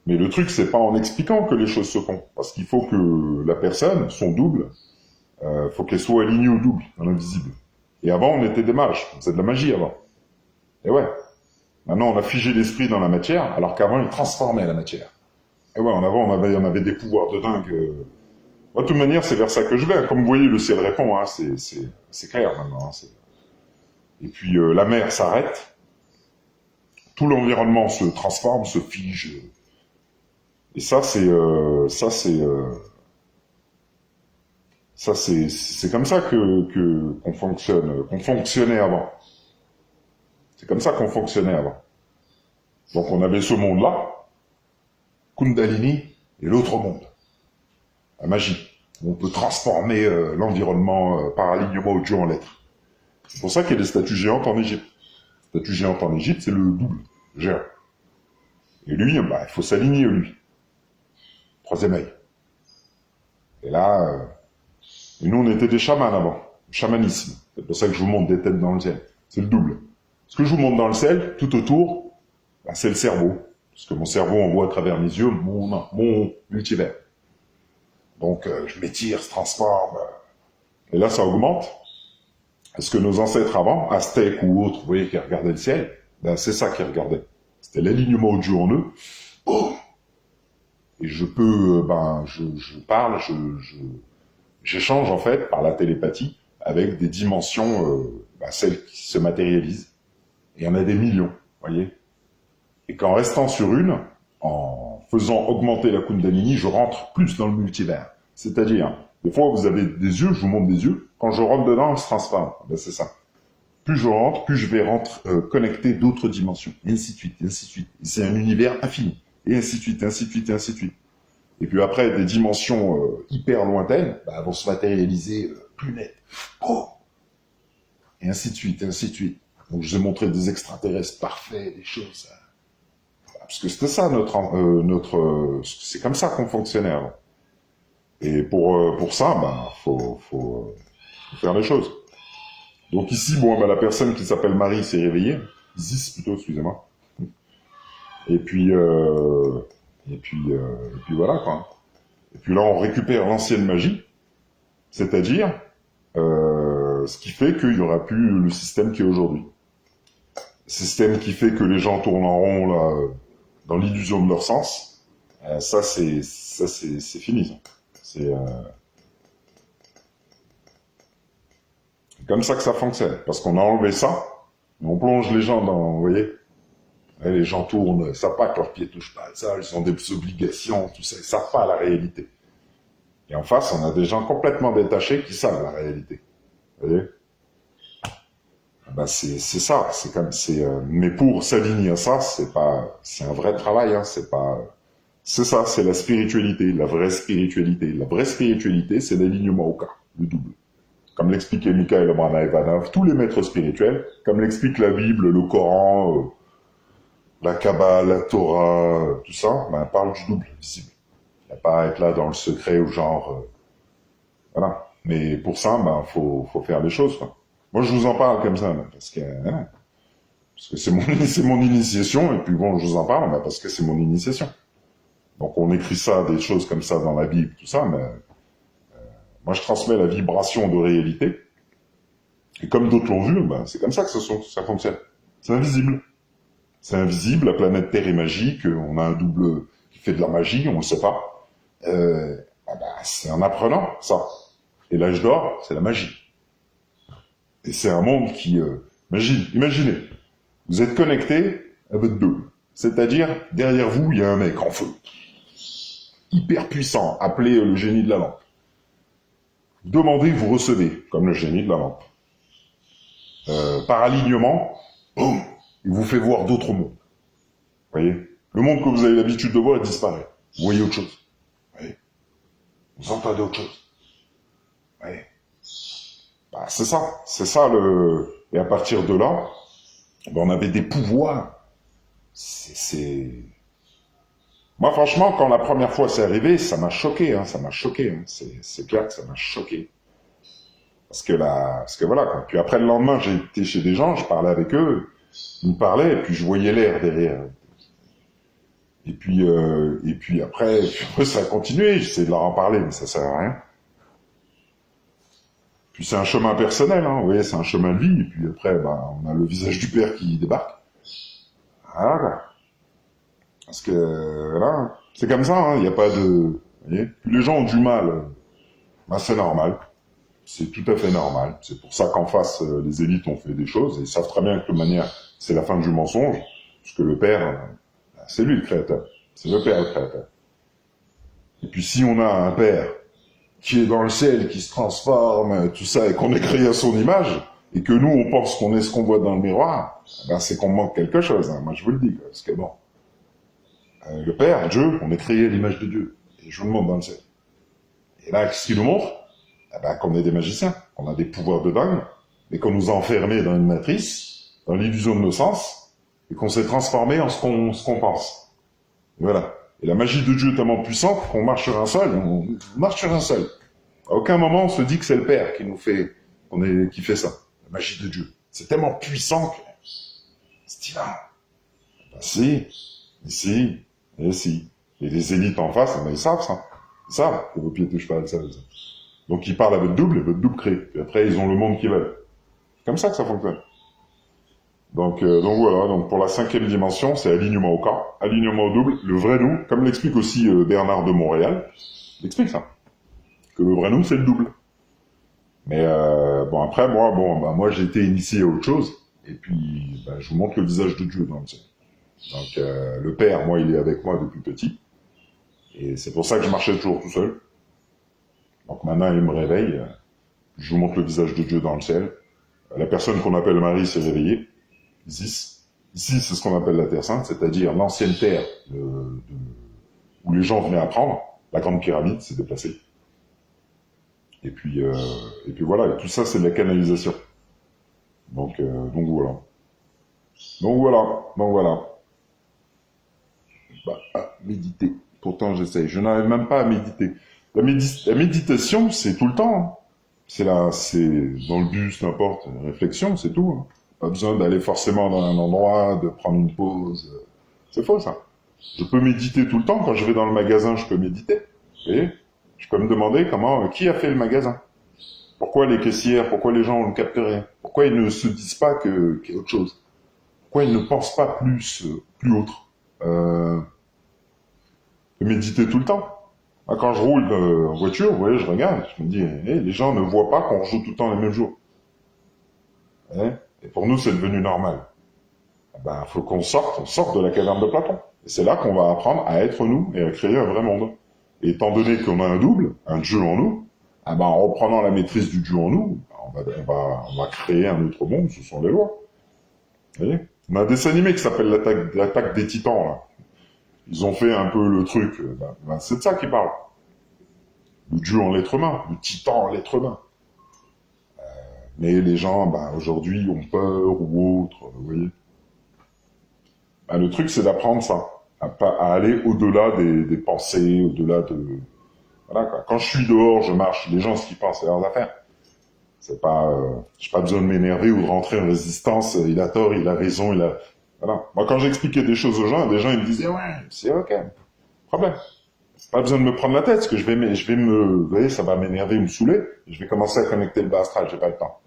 Mais le truc, c'est pas en expliquant que les choses se font, parce qu'il faut que la personne, son double, faut qu'elle soit alignée au double, dans l'invisible. Et avant, on était des mages, on faisait de la magie avant. Et ouais. Maintenant, on a figé l'esprit dans la matière, alors qu'avant, il transformait la matière. Et ouais, en avant, on avait des pouvoirs de dingue. Moi, de toute manière, c'est vers ça que je vais. Comme vous voyez, le ciel répond, hein, c'est clair maintenant. Hein, et puis, la mer s'arrête, tout l'environnement se transforme, se fige. Et ça, c'est comme ça qu'on fonctionne, qu'on fonctionnait avant. C'est comme ça qu'on fonctionnait avant. Donc, on avait ce monde-là, Kundalini, et l'autre monde. la magie. On peut transformer l'environnement par alignement au Dieu en lettres. C'est pour ça qu'il y a des statues géantes en Égypte. La statue géante en Égypte, c'est le double, géant. Et lui, bah, il faut s'aligner, lui. Troisième œil. Et là, et nous, on était des chamans avant. Chamanisme. C'est pour ça que je vous montre des têtes dans le ciel. C'est le double. Ce que je vous montre dans le ciel, tout autour, bah, c'est le cerveau. Parce que mon cerveau envoie à travers mes yeux mon multivers. Donc, je m'étire, se transforme. Et là, ça augmente. Est-ce que nos ancêtres avant, Aztèques ou autres, vous voyez, qui regardaient le ciel, ben, c'est ça qu'ils regardaient. C'était l'alignement au Dieu en eux. Oh, et je peux, je parle, j'échange en fait par la télépathie avec des dimensions, celles qui se matérialisent. Et il y en a des millions, vous voyez. Et qu'en restant sur une, en faisant augmenter la Kundalini, je rentre plus dans le multivers. C'est-à-dire, des fois vous avez des yeux, je vous montre des yeux, quand je rentre dedans, on se transforme. Ben, c'est ça. Plus je rentre, plus je vais connecter d'autres dimensions. Et ainsi de suite, et ainsi de suite. C'est un univers infini. Et ainsi de suite, ainsi de suite, et ainsi de suite. Et puis après, des dimensions hyper lointaines vont se matérialiser plus net. Oh, et ainsi de suite, et ainsi de suite. Donc je vous ai montré des extraterrestres parfaits, des choses. Parce que c'était ça c'est comme ça qu'on fonctionnait avant. Et pour ça, faut faire les choses. Donc ici, la personne qui s'appelle Marie s'est réveillée. Isis plutôt, excusez-moi. Et puis voilà, quoi. Et puis là, on récupère l'ancienne magie, c'est-à-dire ce qui fait qu'il n'y aura plus le système qui est aujourd'hui. Système qui fait que les gens tournent en rond là, dans l'illusion de leur sens. Ça, c'est fini. C'est comme ça que ça fonctionne. Parce qu'on a enlevé ça, et on plonge les gens dans, vous voyez, et les gens tournent, ils savent pas que leurs pieds touchent pas à ça, ils ont des obligations, tout ça, ils savent pas la réalité. Et en face, on a des gens complètement détachés qui savent la réalité. Vous voyez? C'est ça, mais pour s'aligner à ça, c'est un vrai travail, hein, c'est ça, c'est la spiritualité, la vraie spiritualité. La vraie spiritualité, c'est l'alignement au cas, le double. Comme l'expliquait Mikhail Ivanov, tous les maîtres spirituels, comme l'explique la Bible, le Coran, la Kabbale, la Torah, tout ça, parle du double, visible. Il n'y a pas à être là dans le secret ou genre... voilà. Mais pour ça, faut faire des choses, quoi. Moi, je vous en parle comme ça, parce que c'est mon initiation, et puis je vous en parle, parce que c'est mon initiation. Donc, on écrit ça, des choses comme ça dans la Bible, tout ça, mais moi, je transmets la vibration de réalité, et comme d'autres l'ont vu, c'est comme ça que ça fonctionne. C'est invisible. C'est invisible, la planète Terre est magique, on a un double qui fait de la magie, on ne le sait pas. C'est en apprenant ça. Et l'âge d'or, c'est la magie. Et c'est un monde qui... imaginez, vous êtes connecté à votre double. C'est-à-dire, derrière vous, il y a un mec en feu. Hyper puissant, appelé le génie de la lampe. Demandez, vous recevez, comme le génie de la lampe. Par alignement, boum, il vous fait voir d'autres mondes. Vous voyez? Le monde que vous avez l'habitude de voir, il disparaît. Vous voyez autre chose. Vous voyez? Vous entendez autre chose. Vous voyez? C'est ça Et à partir de là, on avait des pouvoirs. Moi, franchement, quand la première fois c'est arrivé, ça m'a choqué, hein, C'est clair que ça m'a choqué. Parce que voilà, quoi. Puis après, le lendemain, j'ai été chez des gens, je parlais avec eux, ils me parlaient, et puis je voyais l'air derrière. Et puis après, ça a continué, j'essayais de leur en parler, mais ça sert à rien. Puis c'est un chemin personnel, hein, vous voyez, c'est un chemin de vie, et puis après, on a le visage du Père qui débarque. Voilà. Parce que, voilà, c'est comme ça, hein, il n'y a pas de... Vous voyez, puis les gens ont du mal, c'est normal. C'est tout à fait normal. C'est pour ça qu'en face, les élites ont fait des choses, et ils savent très bien que de manière, c'est la fin du mensonge, puisque le Père, c'est lui le créateur. C'est le Père le créateur. Et puis si on a un Père qui est dans le ciel, qui se transforme, tout ça, et qu'on est créé à son image, et que nous, on pense qu'on est ce qu'on voit dans le miroir, c'est qu'on manque quelque chose, hein. Moi je vous le dis, parce que le Père, Dieu, on est créé à l'image de Dieu. Et je vous le montre dans le ciel. Et là, qu'est-ce qu'il nous montre? Eh ben, qu'on est des magiciens, qu'on a des pouvoirs de dingue, mais qu'on nous a enfermés dans une matrice, dans l'illusion de nos sens, et qu'on s'est transformé en ce qu'on pense. Et voilà. Et la magie de Dieu est tellement puissante qu'on marche sur un seul, on marche sur un seul. À aucun moment on se dit que c'est le Père qui nous fait, qui fait ça. La magie de Dieu. C'est tellement puissant que, c'est divin. Ben si, et si. Et les élites en face, ben, ils savent ça. Ils savent que vos pieds touchent pas à ça. Donc ils parlent à votre double, et votre double crée. Puis après, ils ont le monde qu'ils veulent. C'est comme ça que ça fonctionne. Donc voilà, donc pour la 5e dimension, c'est alignement au cas, alignement au double, le vrai nous, comme l'explique aussi Bernard de Montréal, il explique ça, que le vrai nous, c'est le double. Mais bon, après, moi j'ai été initié à autre chose, et puis je vous montre le visage de Dieu dans le ciel. Donc le Père, moi, il est avec moi depuis petit, et c'est pour ça que je marchais toujours tout seul. Donc maintenant, il me réveille, je vous montre le visage de Dieu dans le ciel. La personne qu'on appelle Marie s'est réveillée. Ici, c'est ce qu'on appelle la Terre Sainte, c'est-à-dire l'ancienne terre où les gens venaient apprendre. La grande pyramide s'est déplacée. Et puis voilà, et tout ça c'est de la canalisation. Donc voilà. Donc voilà. Méditer. Pourtant j'essaye. Je n'arrive même pas à méditer. La méditation, c'est tout le temps. Hein. C'est dans le bus, n'importe, réflexion, c'est tout. Hein. Pas besoin d'aller forcément dans un endroit, de prendre une pause. C'est faux, ça. Je peux méditer tout le temps. Quand je vais dans le magasin, je peux méditer. Vous voyez? Je peux me demander qui a fait le magasin? Pourquoi les caissières, pourquoi les gens ne captent rien? Pourquoi ils ne se disent pas qu'il y a autre chose? Pourquoi ils ne pensent pas plus autre? Je peux méditer tout le temps. Quand je roule en voiture, vous voyez, je regarde, je me dis, les gens ne voient pas qu'on joue tout le temps les mêmes jours. Et pour nous, c'est devenu normal. Faut qu'on sorte de la caverne de Platon. Et c'est là qu'on va apprendre à être nous et à créer un vrai monde. Et étant donné qu'on a un double, un Dieu en nous, en reprenant la maîtrise du Dieu en nous, on va créer un autre monde, ce sont les lois. Vous voyez? On a un dessin animé qui s'appelle l'attaque des titans, là. Ils ont fait un peu le truc. C'est de ça qu'ils parlent. Le Dieu en l'être humain, le titan en l'être humain. Mais les gens, aujourd'hui, ont peur ou autre, vous voyez. Le truc, c'est d'apprendre ça, à aller au-delà des pensées, au-delà de... Voilà, quoi. Quand je suis dehors, je marche, les gens, ce qu'ils pensent, c'est leurs affaires. C'est pas... j'ai pas besoin de m'énerver ou de rentrer en résistance, il a tort, il a raison, il a... Voilà. Moi, quand j'expliquais des choses aux gens, des gens, ils me disaient, ouais, c'est ok, problème. Pas besoin de me prendre la tête, parce que vous voyez, ça va m'énerver ou me saouler, et je vais commencer à connecter le bas astral, j'ai pas le temps.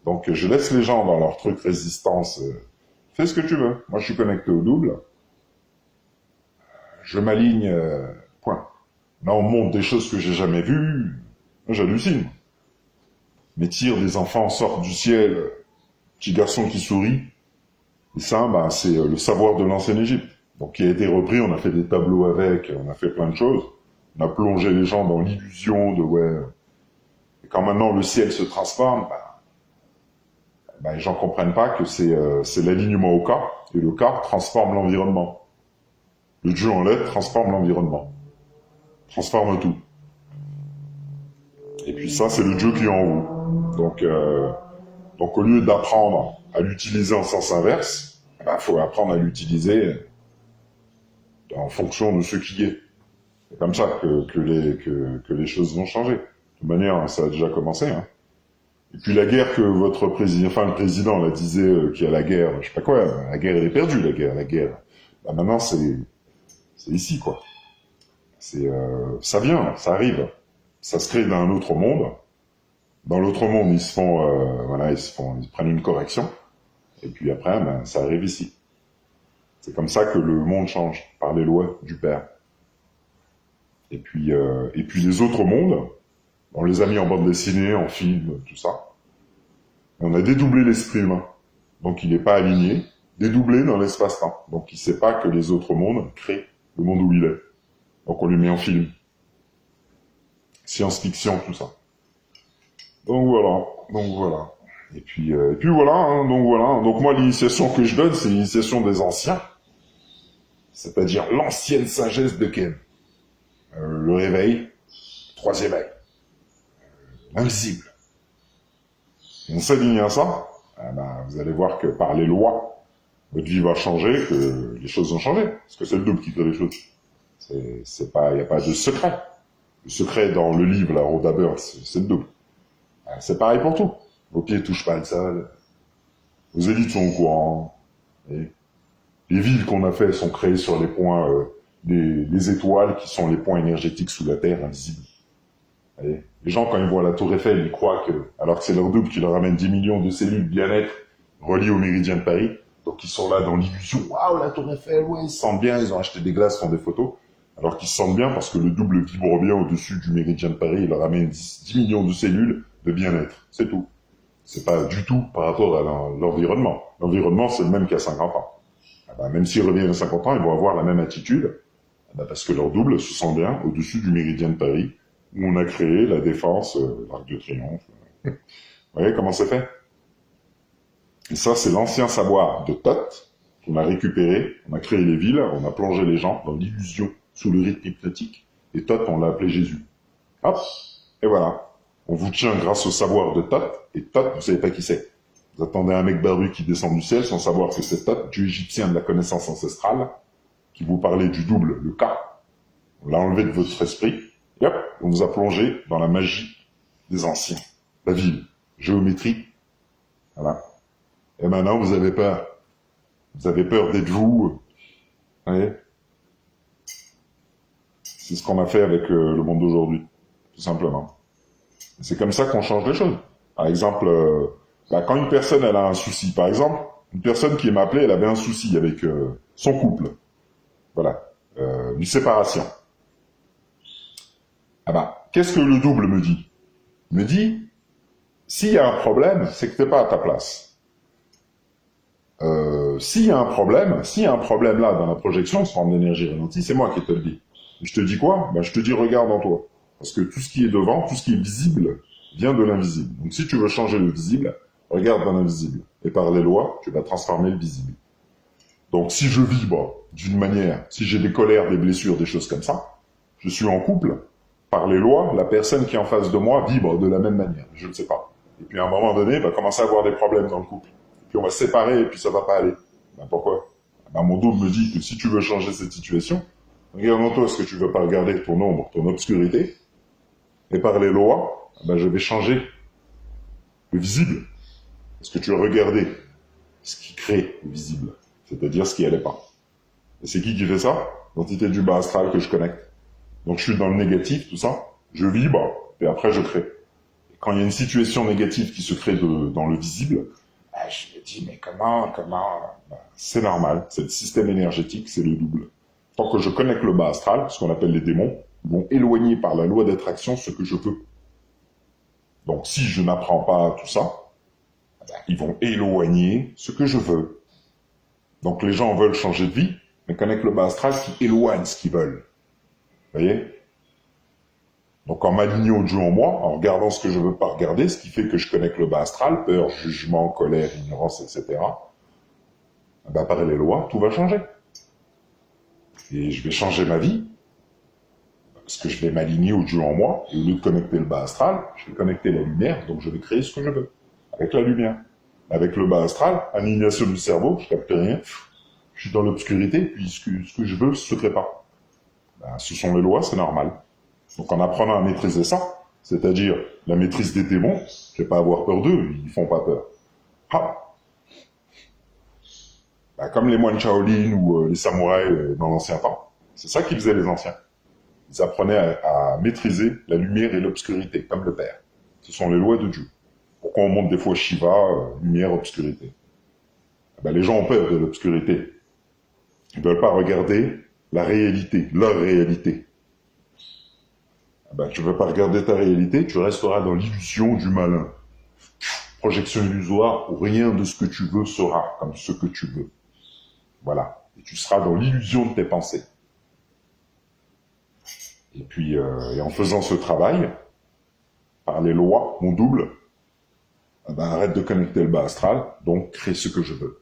Donc, je laisse les gens dans leur truc résistance, fais ce que tu veux. Moi, je suis connecté au double. Je m'aligne, point. Là, on montre des choses que j'ai jamais vues. Moi, j'hallucine. Mes tirs, des enfants sortent du ciel, petit garçon qui sourit. Et ça, c'est le savoir de l'ancienne Égypte. Donc, qui a été repris, on a fait des tableaux avec, on a fait plein de choses. On a plongé les gens dans l'illusion de, Et quand maintenant le ciel se transforme, les gens comprennent pas que c'est l'alignement au cas, et le cas transforme l'environnement. Le Dieu en l'être transforme l'environnement. Transforme tout. Et puis ça, c'est le Dieu qui est en vous. Donc au lieu d'apprendre à l'utiliser en sens inverse, faut apprendre à l'utiliser en fonction de ce qui est. C'est comme ça que les choses vont changer. De toute manière, ça a déjà commencé. Hein. Et puis la guerre que votre président, le président là disait qu'il y a la guerre, je sais pas quoi, la guerre elle est perdue, la guerre. Maintenant c'est ici quoi. Ça vient, ça arrive, ça se crée dans un autre monde. Dans l'autre monde ils se font, ils prennent une correction. Et puis après, ça arrive ici. C'est comme ça que le monde change par les lois du Père. Et puis les autres mondes, on les a mis en bande dessinée, en film, tout ça. Et on a dédoublé l'esprit humain. Donc il n'est pas aligné, dédoublé dans l'espace-temps. Donc il ne sait pas que les autres mondes créent le monde où il est. Donc on lui met en film. Science-fiction, tout ça. Donc voilà. Et puis voilà, hein, donc voilà. Donc moi l'initiation que je donne, c'est l'initiation des anciens. C'est-à-dire l'ancienne sagesse de Ken. Le réveil, troisième œil, l'invisible. On s'aligne à ça, eh ben, vous allez voir que par les lois, votre vie va changer, que les choses vont changer. Parce que c'est le double qui crée les choses. C'est pas, il n'y a pas de secret. Le secret dans le livre, la Road d'Aber, c'est le double. C'est pareil pour tout. Vos pieds touchent pas le sol. Vos élites sont au courant. Et les villes qu'on a faites sont créées sur les points, les étoiles qui sont les points énergétiques sous la Terre, invisibles. Voyez, les gens, quand ils voient la Tour Eiffel, ils croient que, alors que c'est leur double qui leur amène 10 millions de cellules bien-être reliées au méridien de Paris, donc ils sont là dans l'illusion, waouh, la Tour Eiffel, ouais, ils se sentent bien, ils ont acheté des glaces, font des photos, alors qu'ils se sentent bien parce que le double vibre bien au-dessus du méridien de Paris, il leur amène 10 millions de cellules de bien-être, c'est tout. C'est pas du tout par rapport à l'environnement. L'environnement, c'est le même qu'à 50 ans. Ah ben, même s'ils reviennent à 50 ans, ils vont avoir la même attitude, ah ben, parce que leur double se sent bien au-dessus du méridien de Paris, où on a créé la Défense, l'Arc de Triomphe. Vous voyez comment c'est fait? Et ça, c'est l'ancien savoir de Thoth qu'on a récupéré, on a créé les villes, on a plongé les gens dans l'illusion sous le rythme hypnotique, et Thoth, on l'a appelé Jésus. Hop, et voilà. On vous tient grâce au savoir de Thoth, et Thoth, vous savez pas qui c'est. Vous attendez un mec barbu qui descend du ciel sans savoir que c'est Thoth, dieu égyptien de la connaissance ancestrale, qui vous parlait du double, le K. On l'a enlevé de votre esprit, et hop, on vous a plongé dans la magie des anciens. La ville, géométrie, voilà. Et maintenant, vous avez peur. Vous avez peur d'être vous. Voyez, c'est ce qu'on a fait avec le monde d'aujourd'hui, tout simplement. C'est comme ça qu'on change les choses. Par exemple, quand une personne elle a un souci, par exemple, une personne qui m'a appelé, elle avait un souci avec son couple. Voilà, une séparation. Ah ben, qu'est-ce que le double me dit? Il me dit, s'il y a un problème, c'est que t'es pas à ta place. S'il y a un problème là dans la projection, en forme d'énergie ralentie, c'est moi qui te le dis. Je te dis quoi? Ben, je te dis regarde en toi. Parce que tout ce qui est devant, tout ce qui est visible, vient de l'invisible. Donc si tu veux changer le visible, regarde dans l'invisible. Et par les lois, tu vas transformer le visible. Donc si je vibre d'une manière, si j'ai des colères, des blessures, des choses comme ça, je suis en couple, par les lois, la personne qui est en face de moi vibre de la même manière. Je ne sais pas. Et puis à un moment donné, il va commencer à avoir des problèmes dans le couple. Puis on va se séparer et puis ça va pas aller. Ben pourquoi? Ben mon double me dit que si tu veux changer cette situation, regarde en toi ce que tu veux pas regarder, ton ombre, ton obscurité, et par les lois, ben je vais changer le visible. Parce que tu as regardé ce qui crée le visible, c'est-à-dire ce qui allait pas. Et c'est qui fait ça? L'entité du bas astral que je connecte. Donc je suis dans le négatif, tout ça, je vibre, et après je crée. Et quand il y a une situation négative qui se crée dans le visible, je me dis, mais comment c'est normal, c'est le système énergétique, c'est le double. Tant que je connecte le bas astral, ce qu'on appelle les démons, vont éloigner par la loi d'attraction ce que je veux. Donc si je n'apprends pas tout ça, ils vont éloigner ce que je veux. Donc les gens veulent changer de vie, mais connectent le bas astral qui éloigne ce qu'ils veulent. Vous voyez? Donc en m'alignant au Dieu en moi, en regardant ce que je veux pas regarder, ce qui fait que je connecte le bas astral, peur, jugement, colère, ignorance, etc., par les lois, tout va changer. Et je vais changer ma vie, parce que je vais m'aligner au Dieu en moi, et au lieu de connecter le bas astral, je vais connecter la lumière, donc je vais créer ce que je veux, avec la lumière. Avec le bas astral, alignation du cerveau, je capte rien, je suis dans l'obscurité, puis ce que je veux se prépare. Ce sont les lois, c'est normal. Donc en apprenant à maîtriser ça, c'est-à-dire la maîtrise des démons, je vais pas avoir peur d'eux, ils font pas peur. Comme les moines Shaolin ou les samouraïs dans l'ancien temps, c'est ça qu'ils faisaient les anciens. Ils apprenaient à maîtriser la lumière et l'obscurité, comme le Père. Ce sont les lois de Dieu. Pourquoi on monte des fois Shiva, lumière, obscurité? Les gens ont peur de l'obscurité. Ils veulent pas regarder la réalité, leur réalité. Tu veux pas regarder ta réalité, tu resteras dans l'illusion du malin. Projection illusoire où rien de ce que tu veux sera comme ce que tu veux. Voilà. Et tu seras dans l'illusion de tes pensées. Et puis, et en faisant ce travail, par les lois, mon double, arrête de connecter le bas astral, donc crée ce que je veux.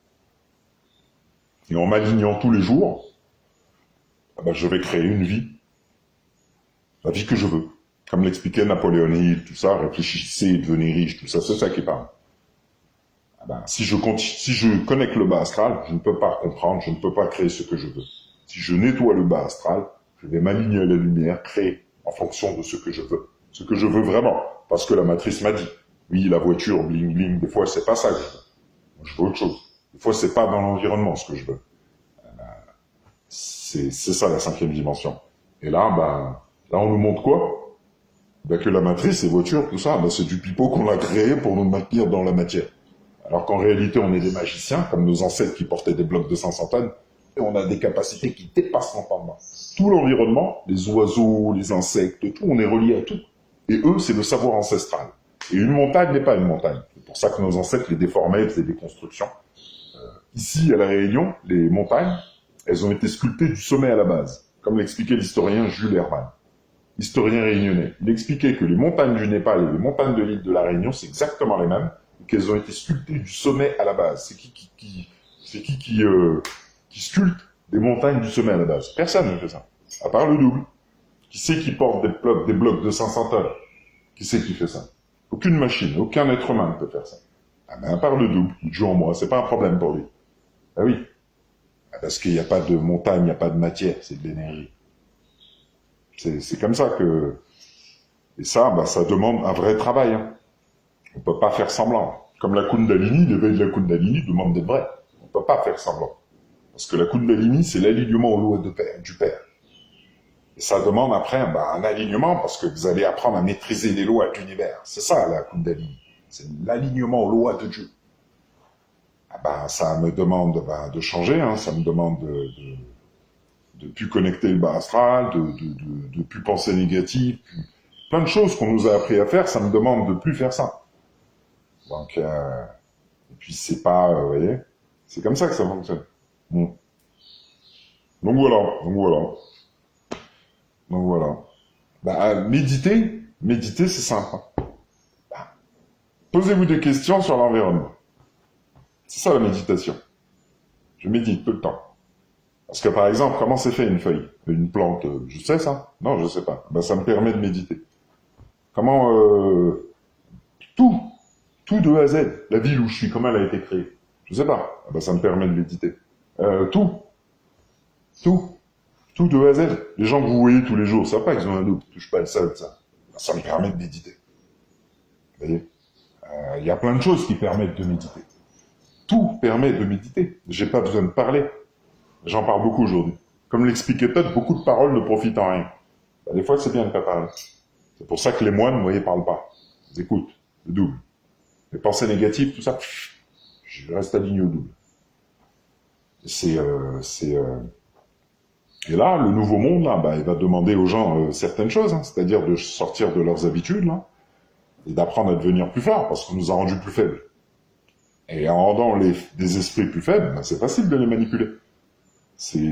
Et en m'alignant tous les jours, je vais créer une vie, la vie que je veux, Comme l'expliquait Napoléon Hill, tout ça, réfléchissez et devenez riche, tout ça, c'est ça qui parle. Ah ben, si je connecte le bas astral, je ne peux pas comprendre, je ne peux pas créer ce que je veux. Si je nettoie le bas astral, je vais m'aligner à la lumière, créer en fonction de ce que je veux. Ce que je veux vraiment. Parce que la matrice m'a dit. Oui, la voiture, bling bling, des fois c'est pas ça que je veux. Moi, je veux autre chose. Des fois c'est pas dans l'environnement ce que je veux. C'est ça la cinquième dimension. Et là, ben, là on nous montre quoi? Ben que la matrice, les voitures, tout ça, ben, c'est du pipeau qu'on a créé pour nous maintenir dans la matière. Alors qu'en réalité, on est des magiciens, comme nos ancêtres qui portaient des blocs de 500 tonnes, et on a des capacités qui dépassent l'entendement. Tout l'environnement, les oiseaux, les insectes, tout, on est relié à tout. Et eux, c'est le savoir ancestral. Et une montagne n'est pas une montagne. C'est pour ça que nos ancêtres les déformaient, faisaient des constructions. Ici, à La Réunion, les montagnes, elles ont été sculptées du sommet à la base, comme l'expliquait l'historien Jules Herman, historien réunionnais. Il expliquait que les montagnes du Népal et les montagnes de l'île de La Réunion, c'est exactement les mêmes, et qu'elles ont été sculptées du sommet à la base. C'est qui sculpte des montagnes du sommet à la base? Personne ne fait ça, à part le double. Qui c'est qui porte des blocs de 500 tonnes? Qui c'est qui fait ça? Aucune machine, aucun être humain ne peut faire ça. Ah ben à part le double, il joue en moi, c'est pas un problème pour lui. Ah oui, parce qu'il n'y a pas de montagne, il n'y a pas de matière, c'est de l'énergie. C'est comme ça que... Et ça, bah, ça demande un vrai travail. Hein. On peut pas faire semblant. Comme la Kundalini, l'éveil de la Kundalini demande d'être vrai. On peut pas faire semblant. Parce que la Kundalini, c'est l'alignement aux lois du Père. Et ça demande après bah, un alignement, parce que vous allez apprendre à maîtriser les lois de l'univers. C'est ça, la Kundalini. C'est l'alignement aux lois de Dieu. Ah bah, ça me demande bah, de changer, hein. Ça me demande de plus connecter le bas astral, de plus penser négatif, plein de choses qu'on nous a appris à faire, ça me demande de plus faire ça. Donc, et puis c'est pas, vous voyez, c'est comme ça que ça fonctionne. Bon. Donc voilà. Bah, méditer, c'est simple. Hein. Bah, posez-vous des questions sur l'environnement. C'est ça la méditation. Je médite tout le temps. Parce que par exemple, comment c'est fait une feuille, une plante, je sais ça? Non, je sais pas. Ben, ça me permet de méditer. Comment tout de A à Z, la ville où je suis, comment elle a été créée? Je sais pas. Ben, ça me permet de méditer. Tout de A à Z. Les gens que vous voyez tous les jours, ça va pas qu'ils ont un double, touche pas le sol, ça. Ben, ça me permet de méditer. Vous voyez? Il y a plein de choses qui permettent de méditer. Tout permet de méditer. J'ai pas besoin de parler. J'en parle beaucoup aujourd'hui. Comme l'expliquait Todd, beaucoup de paroles ne profitent en rien. Ben, des fois, c'est bien de ne pas parler. C'est pour ça que les moines, vous voyez, parlent pas. Ils écoutent, le double. Les pensées négatives, tout ça, je reste aligné au double. Et là, le nouveau monde, là, bah, il va demander aux gens certaines choses, hein, c'est-à-dire de sortir de leurs habitudes, là, et d'apprendre à devenir plus fort, parce qu'on nous a rendus plus faibles. Et en rendant des esprits plus faibles, bah, c'est facile de les manipuler.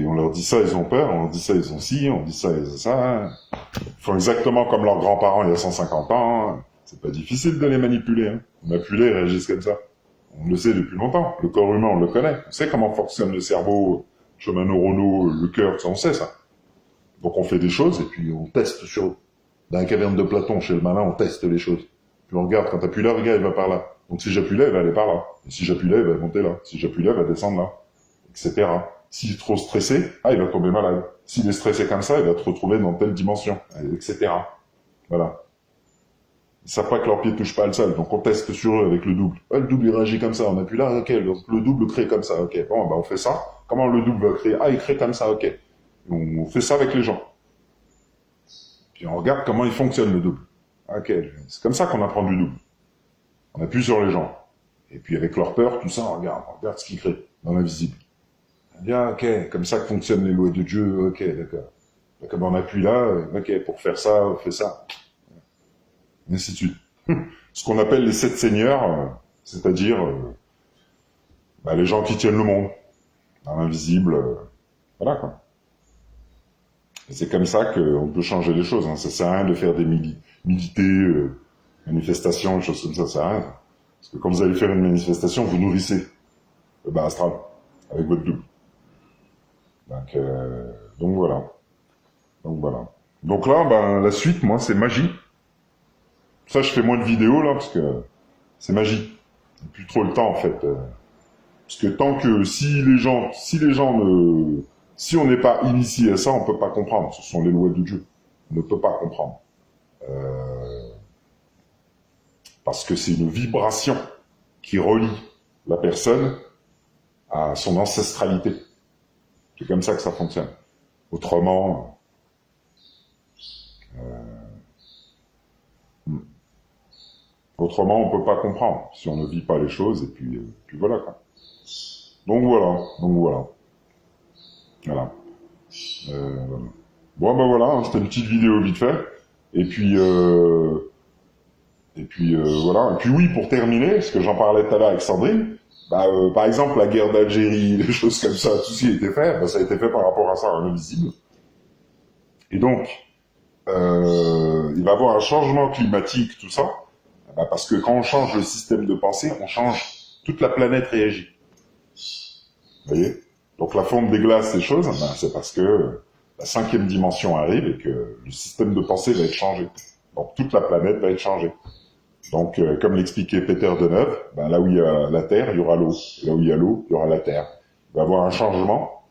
On leur dit ça, ils ont peur, on leur dit ça, ils ont ci, on dit ça, ils ont ça. Ils font exactement comme leurs grands-parents il y a 150 ans. C'est pas difficile de les manipuler. Hein. On a pu les réagissent comme ça. On le sait depuis longtemps. Le corps humain, on le connaît. On sait comment fonctionne le cerveau, chemin neuronaux, le cœur, ça, on sait ça. Donc on fait des choses et puis on teste sur eux. Dans la caverne de Platon, chez le malin, on teste les choses. Puis on regarde, quand t'appuies là, regarde, il va par là. Donc si j'appuie là, il va aller par là. Et si j'appuie là, il va monter là. Si j'appuie là, il va descendre là. Etc. S'il est trop stressé, il va tomber malade. S'il est stressé comme ça, il va se retrouver dans telle dimension, etc. Voilà. Ils savent pas que leurs pieds touchent pas le sol, donc on teste sur eux avec le double. Le double il réagit comme ça, on appuie là, ok, donc le double crée comme ça, ok. Bon, bah on fait ça. Comment le double va créer? Il crée comme ça, ok. Et on fait ça avec les gens. Puis on regarde comment il fonctionne le double. Ok, c'est comme ça qu'on apprend du double. On appuie sur les gens. Et puis avec leur peur, tout ça, on regarde ce qu'ils créent dans l'invisible. Bien, ok, comme ça que fonctionnent les lois de Dieu, ok, d'accord. Donc on appuie là, ok, pour faire ça, on fait ça. Et ainsi de suite. Ce qu'on appelle les 7 seigneurs, c'est-à-dire bah, les gens qui tiennent le monde, dans l'invisible, voilà quoi. Et c'est comme ça qu'on peut changer les choses, hein. Ça sert à rien de faire des milités, manifestations, des choses comme ça sert à rien. Parce que quand vous allez faire une manifestation, vous nourrissez le bas astral, avec votre double. Donc voilà. Donc là, ben, la suite, moi, c'est magie. Ça, je fais moins de vidéos, là, parce que c'est magique. J'ai plus trop le temps, en fait. Parce que tant que, si les gens ne, si on n'est pas initié à ça, on peut pas comprendre. Ce sont les lois de Dieu. On ne peut pas comprendre. Parce que c'est une vibration qui relie la personne à son ancestralité. C'est comme ça que ça fonctionne. Autrement, on peut pas comprendre si on ne vit pas les choses. Et puis voilà quoi. Donc voilà. Voilà. Bon ben voilà, hein, c'était une petite vidéo vite fait. Et puis voilà. Et puis oui, pour terminer, parce que j'en parlais tout à l'heure avec Sandrine, par exemple la guerre d'Algérie, des choses comme ça, tout ce qui a été fait, ça a été fait par rapport à ça, à l'invisible. Et donc, il va y avoir un changement climatique, tout ça, parce que quand on change le système de pensée, on change, toute la planète réagit. Vous voyez? Donc la fonte des glaces, ces choses, c'est parce que la 5e dimension arrive et que le système de pensée va être changé. Donc toute la planète va être changée. Donc comme l'expliquait Peter Deneuve, là où il y a la Terre, il y aura l'eau. Là où il y a l'eau, il y aura la Terre. Il va y avoir un changement.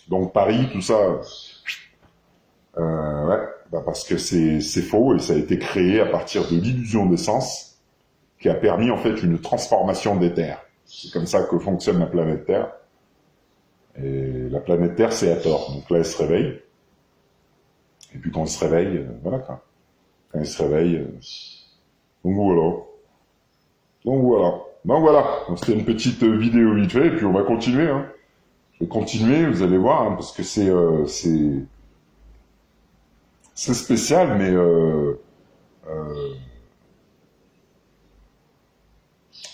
Donc Paris, tout ça, parce que c'est faux et ça a été créé à partir de l'illusion des sens qui a permis en fait une transformation des terres. C'est comme ça que fonctionne la planète Terre. Et la planète Terre, c'est Hathor. Donc là, elle se réveille. Et puis quand elle se réveille, voilà quoi. Quand elle se réveille, donc voilà. Donc c'était une petite vidéo vite fait, et puis on va continuer. Hein. Je vais continuer, vous allez voir, parce que c'est spécial, mais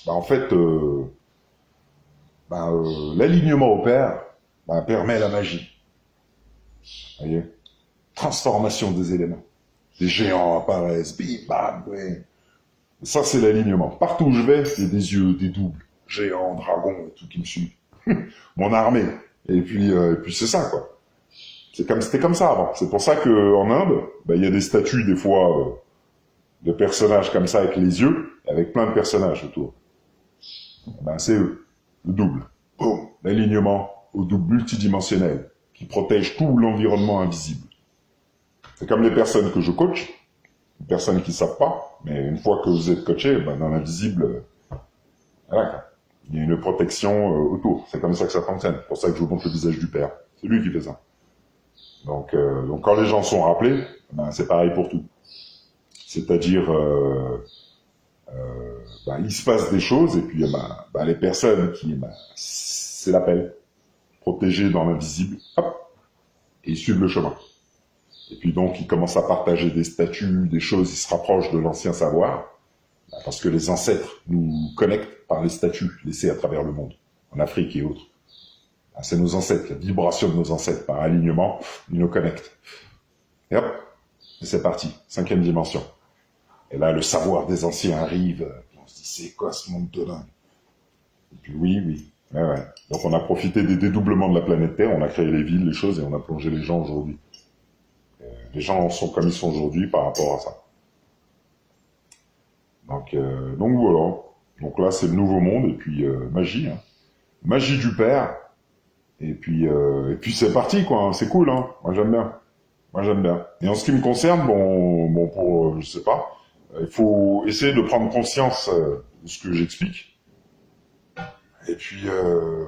en fait, l'alignement au Père permet la magie. Vous voyez, transformation des éléments. Des géants apparaissent, bim, bam, ouais. Ça, c'est l'alignement. Partout où je vais, il y a des yeux, des doubles, géants, dragons, et tout qui me suivent. Mon armée. Et puis c'est ça, quoi. C'était comme ça avant. C'est pour ça que en Inde, il y a des statues, des fois, de personnages comme ça, avec les yeux, avec plein de personnages autour. C'est eux. Le double. Boum. L'alignement au double multidimensionnel, qui protège tout l'environnement invisible. C'est comme les personnes que je coach, les personnes qui savent pas, mais une fois que vous êtes coaché, dans l'invisible, voilà, il y a une protection autour. C'est comme ça que ça fonctionne. C'est pour ça que je vous montre le visage du Père. C'est lui qui fait ça. Donc quand les gens sont rappelés, c'est pareil pour tout. C'est-à-dire, il se passe des choses, et puis les personnes qui, c'est l'appel, protégées dans l'invisible, hop, et ils suivent le chemin. Et puis donc, ils commencent à partager des statuts, des choses, ils se rapprochent de l'ancien savoir, parce que les ancêtres nous connectent par les statuts laissés à travers le monde, en Afrique et autres. C'est nos ancêtres, la vibration de nos ancêtres, par alignement, ils nous connectent. Et hop, et c'est parti, 5e dimension. Et là, le savoir des anciens arrive, on se dit, c'est quoi ce monde de dingue? Et puis oui. Ouais. Donc on a profité des dédoublements de la planète Terre, on a créé les villes, les choses, et on a plongé les gens aujourd'hui. Les gens sont comme ils sont aujourd'hui par rapport à ça. Donc voilà. Donc là, c'est le nouveau monde, et puis magie. Hein. Magie du Père. Et puis c'est parti, quoi. Hein. C'est cool, hein. Moi, j'aime bien. Et en ce qui me concerne, pour, je sais pas, il faut essayer de prendre conscience de ce que j'explique. Et puis,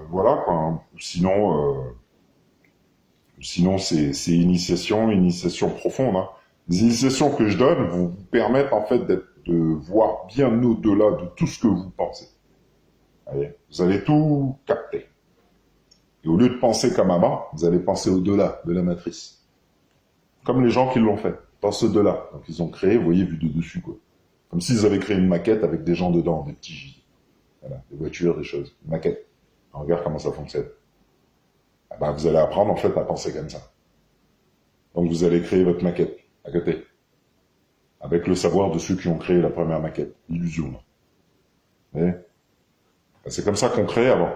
voilà, quoi. Hein. Sinon, c'est initiation profonde. Hein. Les initiations que je donne vont vous permettre, en fait, de voir bien au-delà de tout ce que vous pensez. Vous allez tout capter. Et au lieu de penser comme avant, vous allez penser au-delà de la matrice. Comme les gens qui l'ont fait. Pensent au-delà. Donc ils ont créé, vous voyez, vu de dessus, quoi. Comme s'ils avaient créé une maquette avec des gens dedans, des petits gilets. Voilà, des voitures, des choses. Une maquette. On regarde comment ça fonctionne. Vous allez apprendre, en fait, à penser comme ça. Donc vous allez créer votre maquette, à côté. Avec le savoir de ceux qui ont créé la première maquette. Illusion, là. Vous voyez ? C'est comme ça qu'on crée avant.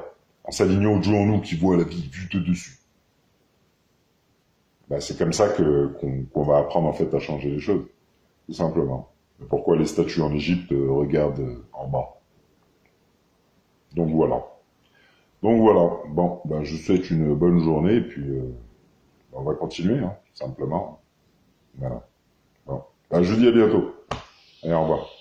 En s'alignant au Dieu en nous qui voit la vie vue de dessus. C'est comme ça qu'on va apprendre en fait à changer les choses, tout simplement. Pourquoi les statues en Égypte regardent en bas. Donc voilà. Donc voilà. Bon, ben, je vous souhaite une bonne journée et puis on va continuer, hein, simplement. Voilà. Bon. Ben, je vous dis à bientôt. Allez, au revoir.